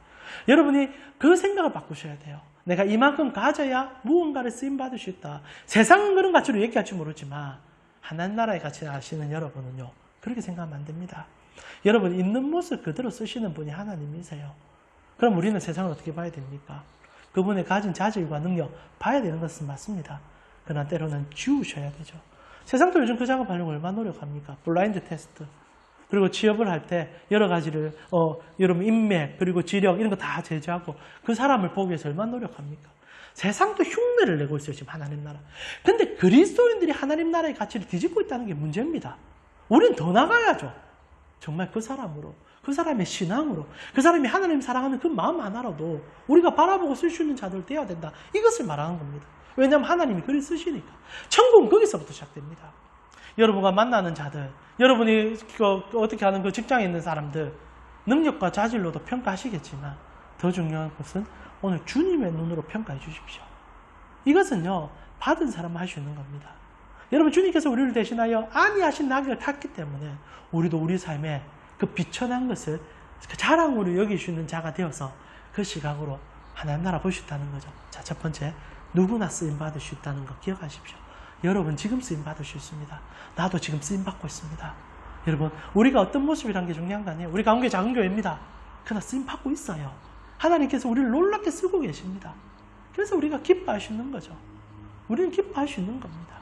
여러분이 그 생각을 바꾸셔야 돼요. 내가 이만큼 가져야 무언가를 쓰임받을 수 있다. 세상은 그런 가치로 얘기할지 모르지만 하나님 나라의 가치를 아시는 여러분은요, 그렇게 생각하면 안 됩니다. 여러분, 있는 모습 그대로 쓰시는 분이 하나님이세요. 그럼 우리는 세상을 어떻게 봐야 됩니까? 그분의 가진 자질과 능력 봐야 되는 것은 맞습니다. 그러나 때로는 지우셔야 되죠. 세상도 요즘 그 작업하려고 얼마나 노력합니까? 블라인드 테스트. 그리고 취업을 할 때 여러 가지를 여러분 인맥 그리고 지력 이런 거 다 제시하고 그 사람을 보기 위해서 얼마나 노력합니까? 세상도 흉내를 내고 있어요. 지금 하나님 나라. 근데 그리스도인들이 하나님 나라의 가치를 뒤집고 있다는 게 문제입니다. 우리는 더 나가야죠. 정말 그 사람으로, 그 사람의 신앙으로, 그 사람이 하나님 사랑하는 그 마음 하나로도 우리가 바라보고 쓸 수 있는 자들 되어야 된다. 이것을 말하는 겁니다. 왜냐하면 하나님이 글을 쓰시니까. 천국은 거기서부터 시작됩니다. 여러분과 만나는 자들, 여러분이 어떻게 하는 그 직장에 있는 사람들, 능력과 자질로도 평가하시겠지만 더 중요한 것은 오늘 주님의 눈으로 평가해 주십시오. 이것은요, 받은 사람만 할 수 있는 겁니다. 여러분, 주님께서 우리를 대신하여 안위하신 나귀를 탔기 때문에 우리도 우리 삶에 그 비천한 것을 그 자랑으로 여길 수 있는 자가 되어서 그 시각으로 하나님 나라 볼 수 있다는 거죠. 자, 첫 번째, 누구나 쓰임받을 수 있다는 거 기억하십시오. 여러분 지금 쓰임받을 수 있습니다. 나도 지금 쓰임받고 있습니다. 여러분, 우리가 어떤 모습이라는 게 중요한 거 아니에요. 우리 가운데 작은 교회입니다. 그러나 쓰임받고 있어요. 하나님께서 우리를 놀랍게 쓰고 계십니다. 그래서 우리가 기뻐할 수 있는 거죠. 우리는 기뻐할 수 있는 겁니다.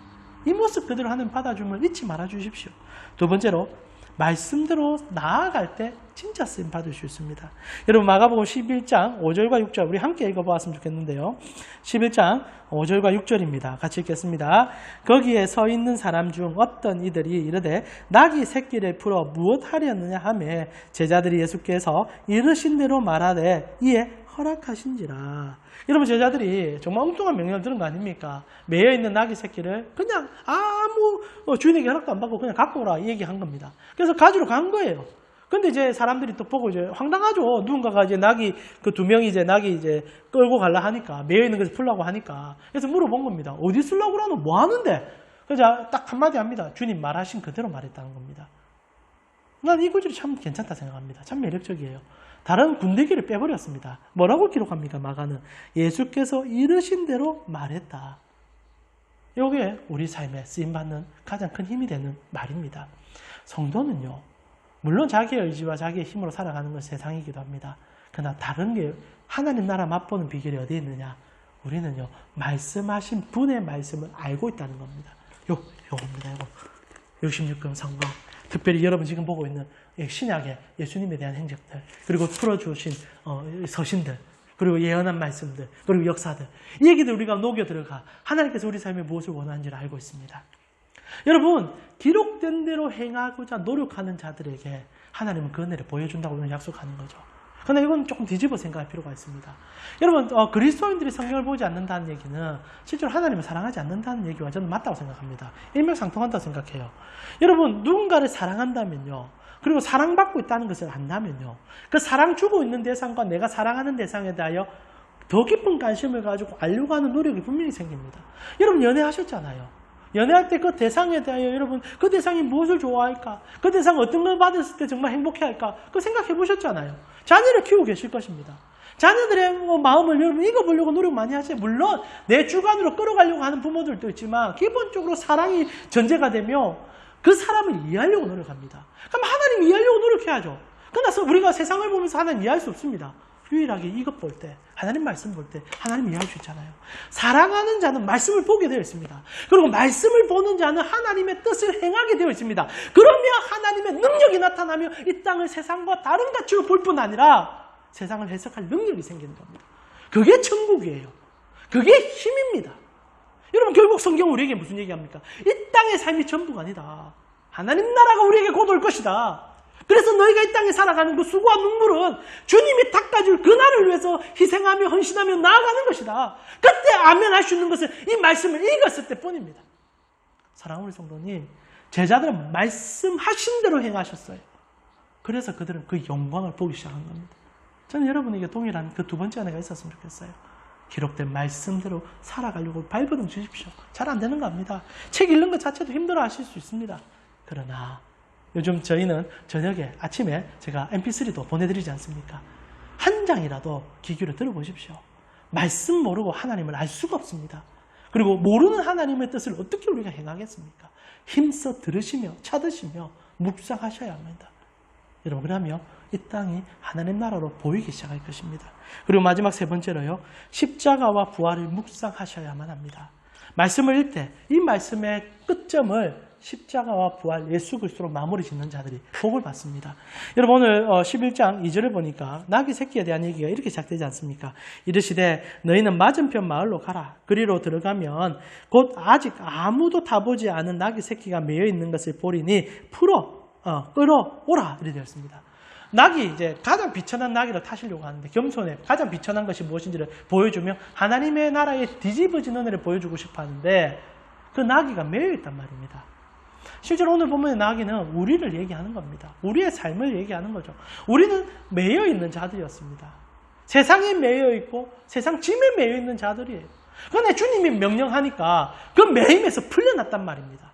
이 모습 그대로 하나님 받아주면 잊지 말아 주십시오. 두 번째로, 말씀대로 나아갈 때 진짜 쓰임 받을 수 있습니다. 여러분, 마가복음 11장 5절과 6절 우리 함께 읽어보았으면 좋겠는데요. 11장 5절과 6절입니다. 같이 읽겠습니다. 거기에 서 있는 사람 중 어떤 이들이 이르되 나귀 새끼를 풀어 무엇하려느냐 하매 제자들이 예수께서 이르신 대로 말하되 이에 허락하신지라. 여러분, 제자들이 정말 엉뚱한 명령을 들은 거 아닙니까? 매여 있는 나귀 새끼를 그냥 아무 주인에게 허락도 안 받고 그냥 갖고 오라 이 얘기한 겁니다. 그래서 가지러 간 거예요. 근데 이제 사람들이 또 보고 이제 황당하죠. 누군가가 이제 나귀 그 두 명이 이제 나귀 이제 끌고 갈라 하니까, 매여 있는 것을 풀라고 하니까. 그래서 물어본 겁니다. 어디 쓰려고 그러노? 뭐 하는데? 그래서 딱 한마디 합니다. 주님 말하신 그대로 말했다는 겁니다. 난 이 구절이 참 괜찮다 생각합니다. 참 매력적이에요. 다른 군데기를 빼버렸습니다. 뭐라고 기록합니까? 마가는 예수께서 이르신 대로 말했다. 이게 우리 삶에 쓰임받는 가장 큰 힘이 되는 말입니다. 성도는요, 물론 자기의 의지와 자기의 힘으로 살아가는 건 세상이기도 합니다. 그러나 다른 게 하나님 나라 맛보는 비결이 어디에 있느냐? 우리는요, 말씀하신 분의 말씀을 알고 있다는 겁니다. 요겁니다. 요거. 66금 성경. 특별히 여러분 지금 보고 있는 신약의 예수님에 대한 행적들, 그리고 풀어주신 서신들, 그리고 예언한 말씀들, 그리고 역사들, 이 얘기들 우리가 녹여 들어가 하나님께서 우리 삶에 무엇을 원하는지를 알고 있습니다. 여러분, 기록된 대로 행하고자 노력하는 자들에게 하나님은 그 은혜를 보여준다고 우리는 약속하는 거죠. 그런데 이건 조금 뒤집어 생각할 필요가 있습니다. 여러분, 그리스도인들이 성경을 보지 않는다는 얘기는 실제로 하나님을 사랑하지 않는다는 얘기와 저는 맞다고 생각합니다. 일맥상통한다고 생각해요. 여러분, 누군가를 사랑한다면요, 그리고 사랑받고 있다는 것을 안다면요, 그 사랑 주고 있는 대상과 내가 사랑하는 대상에 대하여 더 깊은 관심을 가지고 알려고 하는 노력이 분명히 생깁니다. 여러분, 연애하셨잖아요. 연애할 때 그 대상에 대하여 여러분, 그 대상이 무엇을 좋아할까? 그 대상이 어떤 걸 받았을 때 정말 행복해할까? 그거 생각해 보셨잖아요. 자녀를 키우고 계실 것입니다. 자녀들의 마음을 여러분 읽어보려고 노력 많이 하세요. 물론 내 주관으로 끌어가려고 하는 부모들도 있지만 기본적으로 사랑이 전제가 되며 그 사람을 이해하려고 노력합니다. 그럼 하나님 이해하려고 노력해야죠. 그러나 우리가 세상을 보면서 하나님 이해할 수 없습니다. 유일하게 이것 볼 때, 하나님 말씀 볼 때 하나님 이해할 수 있잖아요. 사랑하는 자는 말씀을 보게 되어 있습니다. 그리고 말씀을 보는 자는 하나님의 뜻을 행하게 되어 있습니다. 그러면 하나님의 능력이 나타나며 이 땅을 세상과 다른 가치로 볼 뿐 아니라 세상을 해석할 능력이 생기는 겁니다. 그게 천국이에요. 그게 힘입니다. 여러분, 결국 성경은 우리에게 무슨 얘기합니까? 이 땅의 삶이 전부가 아니다. 하나님 나라가 우리에게 곧 올 것이다. 그래서 너희가 이 땅에 살아가는 그 수고와 눈물은 주님이 닦아줄 그날을 위해서 희생하며 헌신하며 나아가는 것이다. 그때 아멘 할 수 있는 것은 이 말씀을 읽었을 때뿐입니다. 사랑하는 우리 성도님, 제자들은 말씀하신 대로 행하셨어요. 그래서 그들은 그 영광을 보기 시작한 겁니다. 저는 여러분에게 동일한 그 두 번째 은혜가 있었으면 좋겠어요. 기록된 말씀대로 살아가려고 발버둥 주십시오. 잘 안 되는 겁니다. 책 읽는 것 자체도 힘들어 하실 수 있습니다. 그러나 요즘 저희는 저녁에 아침에 제가 mp3도 보내드리지 않습니까? 한 장이라도 귀 기울여 들어보십시오. 말씀 모르고 하나님을 알 수가 없습니다. 그리고 모르는 하나님의 뜻을 어떻게 우리가 행하겠습니까? 힘써 들으시며 찾으시며 묵상하셔야 합니다. 여러분, 그러면 이 땅이 하나님 나라로 보이기 시작할 것입니다. 그리고 마지막 세 번째로요, 십자가와 부활을 묵상하셔야만 합니다. 말씀을 읽되 이 말씀의 끝점을 십자가와 부활 예수 그리스도로 마무리 짓는 자들이 복을 받습니다. 여러분 오늘 11장 2절을 보니까 나귀 새끼에 대한 얘기가 이렇게 시작되지 않습니까? 이르시되 너희는 맞은편 마을로 가라. 그리로 들어가면 곧 아직 아무도 타보지 않은 나귀 새끼가 매여 있는 것을 보리니 끌어오라 이렇게 되었습니다. 낙이 이제 가장 비천한 나귀를 타시려고 하는데 겸손에 가장 비천한 것이 무엇인지를 보여주며 하나님의 나라의 뒤집어진 은혜를 보여주고 싶어 하는데 그 나귀가 매여 있단 말입니다. 실제로 오늘 본문의 나귀는 우리를 얘기하는 겁니다. 우리의 삶을 얘기하는 거죠. 우리는 매여 있는 자들이었습니다. 세상에 매여 있고 세상 짐에 매여 있는 자들이에요. 그런데 주님이 명령하니까 그 매임에서 풀려났단 말입니다.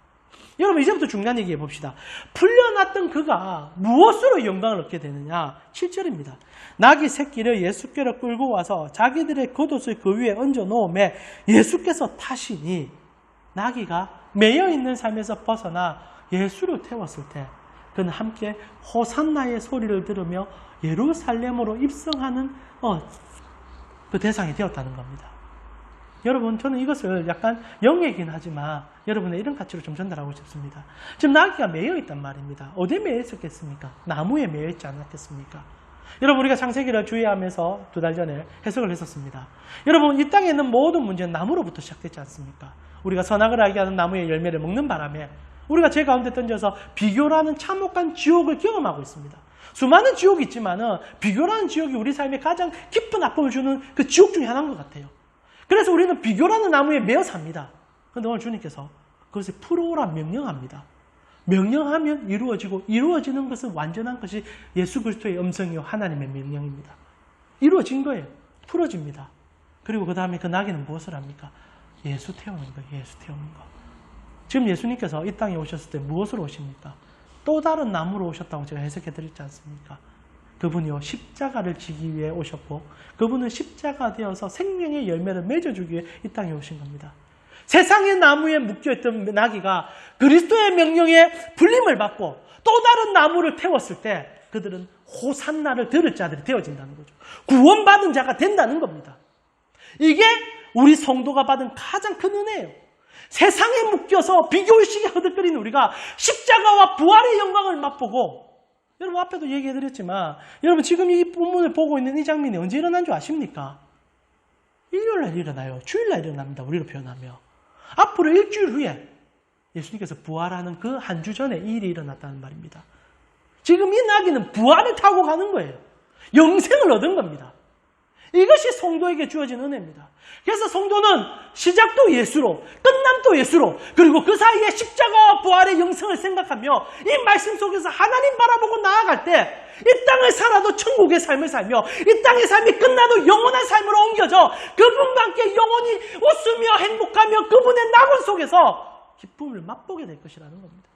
여러분 이제부터 중요한 얘기 해봅시다. 풀려났던 그가 무엇으로 영광을 얻게 되느냐? 7절입니다. 나귀 새끼를 예수께로 끌고 와서 자기들의 겉옷을 그 위에 얹어 놓음에 예수께서 타시니 나귀가 매여있는 삶에서 벗어나 예수를 태웠을 때 그는 함께 호산나의 소리를 들으며 예루살렘으로 입성하는 그 대상이 되었다는 겁니다. 여러분 저는 이것을 약간 영예긴 하지만 여러분의 이런 가치로 좀 전달하고 싶습니다. 지금 나귀가 매여있단 말입니다. 어디에 매여있었겠습니까? 나무에 매여있지 않았겠습니까? 여러분 우리가 창세기를 주의하면서 2달 전에 해석을 했었습니다. 여러분 이 땅에 있는 모든 문제는 나무로부터 시작되지 않습니까? 우리가 선악을 알게 하는 나무의 열매를 먹는 바람에 우리가 제 가운데 던져서 비교라는 참혹한 지옥을 경험하고 있습니다. 수많은 지옥이 있지만은 비교라는 지옥이 우리 삶에 가장 깊은 아픔을 주는 그 지옥 중에 하나인 것 같아요. 그래서 우리는 비교라는 나무에 매어 삽니다. 그런데 오늘 주님께서 그것을 풀어오라 명령합니다. 명령하면 이루어지고 이루어지는 것은 완전한 것이 예수 그리스도의 음성이요 하나님의 명령입니다. 이루어진 거예요. 풀어집니다. 그리고 그 다음에 그 나귀는 무엇을 합니까? 예수 태우는 거예요. 예수 태우는 거. 지금 예수님께서 이 땅에 오셨을 때 무엇으로 오십니까? 또 다른 나무로 오셨다고 제가 해석해 드렸지 않습니까? 그분이요 십자가를 지기 위해 오셨고 그분은 십자가 되어서 생명의 열매를 맺어주기 위해 이 땅에 오신 겁니다. 세상의 나무에 묶여있던 나귀가 그리스도의 명령에 불림을 받고 또 다른 나무를 태웠을 때 그들은 호산나를 들을 자들이 되어진다는 거죠. 구원받은 자가 된다는 겁니다. 이게 우리 성도가 받은 가장 큰 은혜예요. 세상에 묶여서 비교의식에 허덕거리는 우리가 십자가와 부활의 영광을 맛보고 여러분 앞에도 얘기해드렸지만 여러분 지금 이 본문을 보고 있는 이 장면이 언제 일어난 줄 아십니까? 일요일날 일어나요. 주일날 일어납니다. 우리로 표현하면. 앞으로 일주일 후에 예수님께서 부활하는 그 한 주 전에 이 일이 일어났다는 말입니다. 지금 이 나귀는 부활을 타고 가는 거예요. 영생을 얻은 겁니다. 이것이 성도에게 주어진 은혜입니다. 그래서 성도는 시작도 예수로, 끝남도 예수로, 그리고 그 사이에 십자가와 부활의 영생을 생각하며 이 말씀 속에서 하나님 바라보고 나아갈 때 이 땅을 살아도 천국의 삶을 살며 이 땅의 삶이 끝나도 영원한 삶으로 옮겨져 그분과 함께 영원히 웃으며 행복하며 그분의 낙원 속에서 기쁨을 맛보게 될 것이라는 겁니다.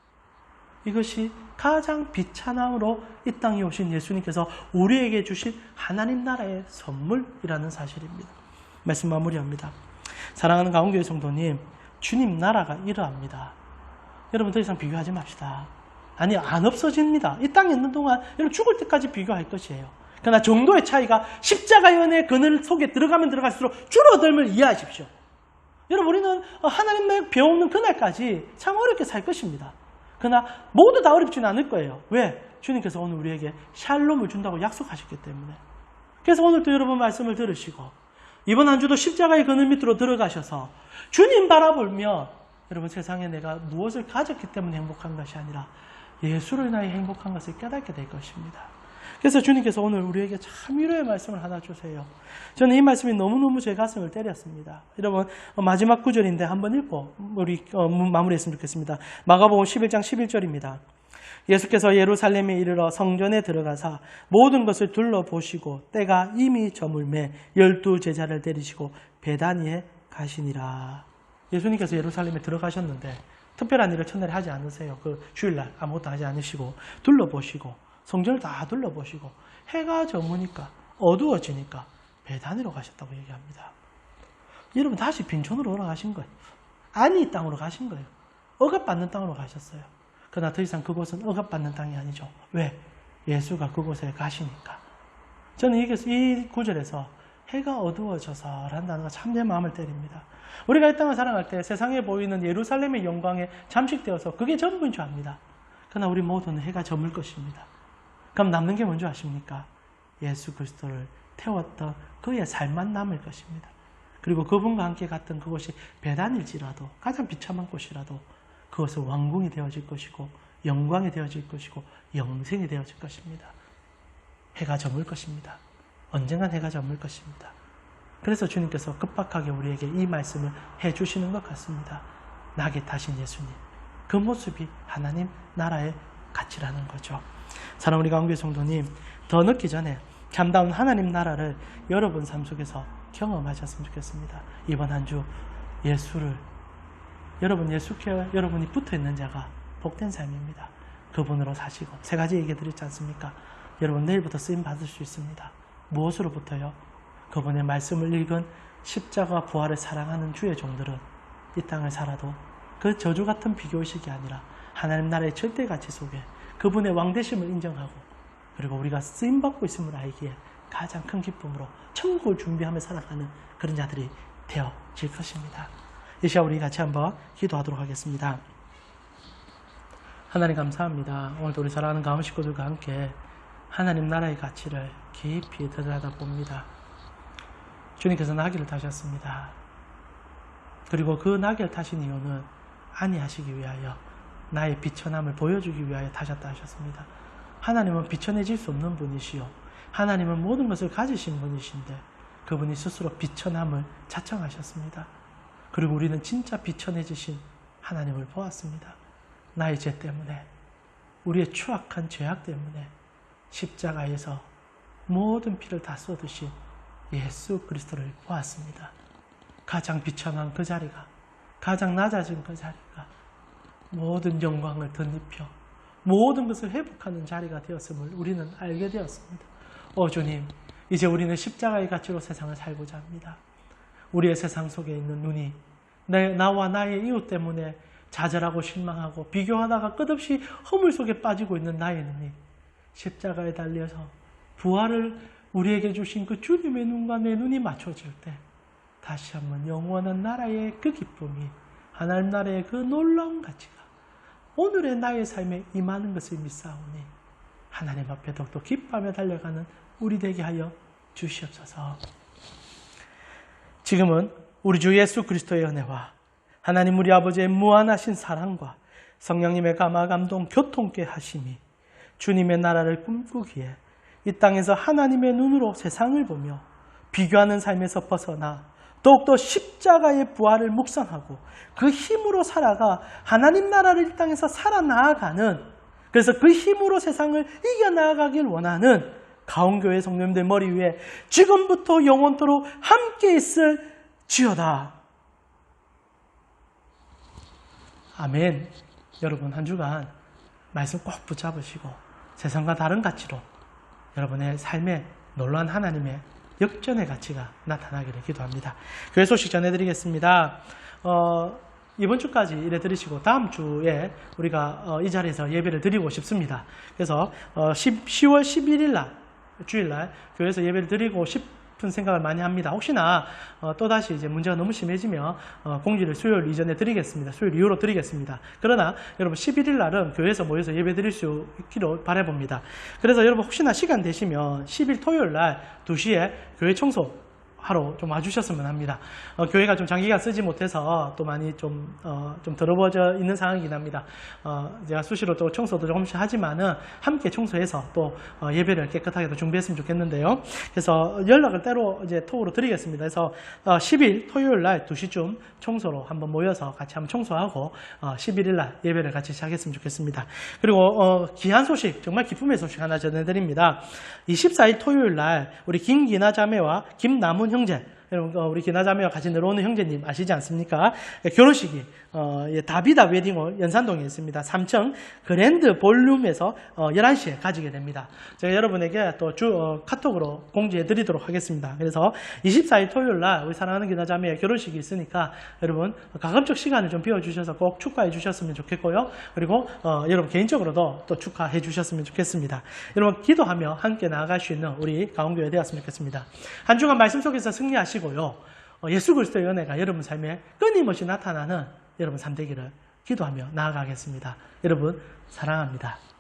이것이 가장 비참함으로 이 땅에 오신 예수님께서 우리에게 주신 하나님 나라의 선물이라는 사실입니다. 말씀 마무리합니다. 사랑하는 가운교회 성도님, 주님 나라가 이러합니다. 여러분 더 이상 비교하지 맙시다. 아니 안 없어집니다. 이 땅에 있는 동안 여러분 죽을 때까지 비교할 것이에요. 그러나 정도의 차이가 십자가의 은혜의 그늘 속에 들어가면 들어갈수록 줄어들음을 이해하십시오. 여러분 우리는 하나님의 배우는 그날까지 참 어렵게 살 것입니다. 그러나 모두 다 어렵지는 않을 거예요. 왜? 주님께서 오늘 우리에게 샬롬을 준다고 약속하셨기 때문에. 그래서 오늘도 여러분 말씀을 들으시고 이번 한 주도 십자가의 그늘 밑으로 들어가셔서 주님 바라보며 여러분 세상에 내가 무엇을 가졌기 때문에 행복한 것이 아니라 예수를 인하여 행복한 것을 깨닫게 될 것입니다. 그래서 주님께서 오늘 우리에게 참 위로의 말씀을 하나 주세요. 저는 이 말씀이 너무너무 제 가슴을 때렸습니다. 여러분 마지막 구절인데 한번 읽고 우리 마무리했으면 좋겠습니다. 마가복음 11장 11절입니다. 예수께서 예루살렘에 이르러 성전에 들어가사 모든 것을 둘러보시고 때가 이미 저물매 12 제자를 데리시고 베다니에 가시니라. 예수님께서 예루살렘에 들어가셨는데 특별한 일을 첫날에 하지 않으세요. 그 주일날 아무것도 하지 않으시고 둘러보시고 성전을 다 둘러보시고 해가 저무니까 어두워지니까 베다니로 가셨다고 얘기합니다. 여러분 다시 빈촌으로 돌아가신 거예요. 아니 땅으로 가신 거예요. 억압받는 땅으로 가셨어요. 그러나 더 이상 그곳은 억압받는 땅이 아니죠. 왜? 예수가 그곳에 가시니까. 저는 이 구절에서 해가 어두워져서 라는 단어가 참 내 마음을 때립니다. 우리가 이 땅을 살아갈 때 세상에 보이는 예루살렘의 영광에 잠식되어서 그게 전부인 줄 압니다. 그러나 우리 모두는 해가 저물 것입니다. 그럼 남는 게 뭔지 아십니까? 예수 그리스도를 태웠던 그의 삶만 남을 것입니다. 그리고 그분과 함께 갔던 그곳이 배단일지라도 가장 비참한 곳이라도 그것은 왕궁이 되어질 것이고 영광이 되어질 것이고 영생이 되어질 것입니다. 해가 저물 것입니다. 언젠간 해가 저물 것입니다. 그래서 주님께서 급박하게 우리에게 이 말씀을 해주시는 것 같습니다. 낙에 타신 예수님, 그 모습이 하나님 나라의 가치라는 거죠. 사랑하는 우리 가운데 성도님, 더 늦기 전에 참다운 하나님 나라를 여러분 삶 속에서 경험하셨으면 좋겠습니다. 이번 한 주 예수를, 예수께 여러분이 붙어있는 자가 복된 삶입니다. 그분으로 사시고, 세 가지 얘기 드렸지 않습니까? 여러분 내일부터 쓰임 받을 수 있습니다. 무엇으로부터요? 그분의 말씀을 읽은 십자가 부활을 사랑하는 주의 종들은 이 땅을 살아도 그 저주 같은 비교의식이 아니라 하나님 나라의 절대 가치 속에 그분의 왕되심을 인정하고, 그리고 우리가 쓰임받고 있음을 알기에 가장 큰 기쁨으로 천국을 준비하며 살아가는 그런 자들이 되어질 것입니다. 이 시간 우리 같이 한번 기도하도록 하겠습니다. 하나님 감사합니다. 오늘도 우리 사랑하는 가문 식구들과 함께 하나님 나라의 가치를 깊이 들여다봅니다. 주님께서 나귀를 타셨습니다. 그리고 그 나귀를 타신 이유는 안위하시기 위하여, 나의 비천함을 보여주기 위하여 타셨다 하셨습니다. 하나님은 비천해질 수 없는 분이시요, 하나님은 모든 것을 가지신 분이신데 그분이 스스로 비천함을 자청하셨습니다. 그리고 우리는 진짜 비천해지신 하나님을 보았습니다. 나의 죄 때문에, 우리의 추악한 죄악 때문에 십자가에서 모든 피를 다 쏟으신 예수 그리스도를 보았습니다. 가장 비천한 그 자리가, 가장 낮아진 그 자리가 모든 영광을 덧입혀 모든 것을 회복하는 자리가 되었음을 우리는 알게 되었습니다. 주님, 이제 우리는 십자가의 가치로 세상을 살고자 합니다. 우리의 세상 속에 있는 눈이 나와 나의 이웃 때문에 좌절하고 실망하고 비교하다가 끝없이 허물 속에 빠지고 있는 나의 눈이 십자가에 달려서 부활을 우리에게 주신 그 주님의 눈과 내 눈이 맞춰질 때 다시 한번 영원한 나라의 그 기쁨이, 하나님 나라의 그 놀라운 가치가 오늘의 나의 삶에 임하는 것을 믿사오니 하나님 앞에 더욱더 기뻐하며 달려가는 우리 되게 하여 주시옵소서. 지금은 우리 주 예수 그리스도의 은혜와 하나님 우리 아버지의 무한하신 사랑과 성령님의 감화 감동 교통케 하심이 주님의 나라를 꿈꾸기에 이 땅에서 하나님의 눈으로 세상을 보며 비교하는 삶에서 벗어나 더욱더 십자가의 부활을 묵상하고 그 힘으로 살아가 하나님 나라를 이 땅에서 살아나가는, 그래서 그 힘으로 세상을 이겨나가길 원하는 가온교회 성도님들 머리 위에 지금부터 영원토록 함께 있을 지어다. 아멘. 여러분 한 주간 말씀 꼭 붙잡으시고 세상과 다른 가치로 여러분의 삶에 놀라운 하나님의 역전의 가치가 나타나기를 기도합니다. 교회 소식 전해드리겠습니다. 이번 주까지 이래 드리시고 다음 주에 우리가 이 자리에서 예배를 드리고 싶습니다. 그래서 10월 11일 날, 주일날 교회에서 예배를 드리고 싶은 생각을 많이 합니다. 혹시나 또다시 이제 문제가 너무 심해지면 공지를 수요일 이전에 드리겠습니다. 수요일 이후로 드리겠습니다. 그러나 여러분 11일 날은 교회에서 모여서 예배 드릴 수 있기로 바라봅니다. 그래서 여러분 혹시나 시간 되시면 10일 토요일 날 2시에 교회 청소 하러 좀 와주셨으면 합니다. 교회가 좀 장기간 쓰지 못해서 또 많이 좀 더러워져 있는 상황이긴 합니다. 제가 수시로 또 청소도 조금씩 하지만은 함께 청소해서 또 예배를 깨끗하게 또 준비했으면 좋겠는데요. 그래서 연락을 때로 이제 톡으로 드리겠습니다. 그래서 10일 토요일 날 2시쯤 청소로 한번 모여서 같이 한번 청소하고 11일 날 예배를 같이 시작했으면 좋겠습니다. 그리고 귀한 소식, 정말 기쁨의 소식 하나 전해드립니다. 24일 토요일 날 우리 김기나 자매와 김남훈 형제, 여러분 우리 기나자매와 같이 내려오는 형제님 아시지 않습니까? 결혼식이 다비다 웨딩홀 연산동에 있습니다. 3층 그랜드 볼룸에서 11시에 가지게 됩니다. 제가 여러분에게 또 카톡으로 공지해 드리도록 하겠습니다. 그래서 24일 토요일 날 우리 사랑하는 기나자매의 결혼식이 있으니까 여러분 가급적 시간을 좀 비워주셔서 꼭 축하해 주셨으면 좋겠고요. 그리고 여러분 개인적으로도 또 축하해 주셨으면 좋겠습니다. 여러분 기도하며 함께 나아갈 수 있는 우리 가온교회 되었으면 좋겠습니다. 한 주간 말씀 속에서 승리하시고요. 예수 그리스도의 은혜가 여러분 삶에 끊임없이 나타나는 여러분 삶 되기를 기도하며 나아가겠습니다. 여러분 사랑합니다.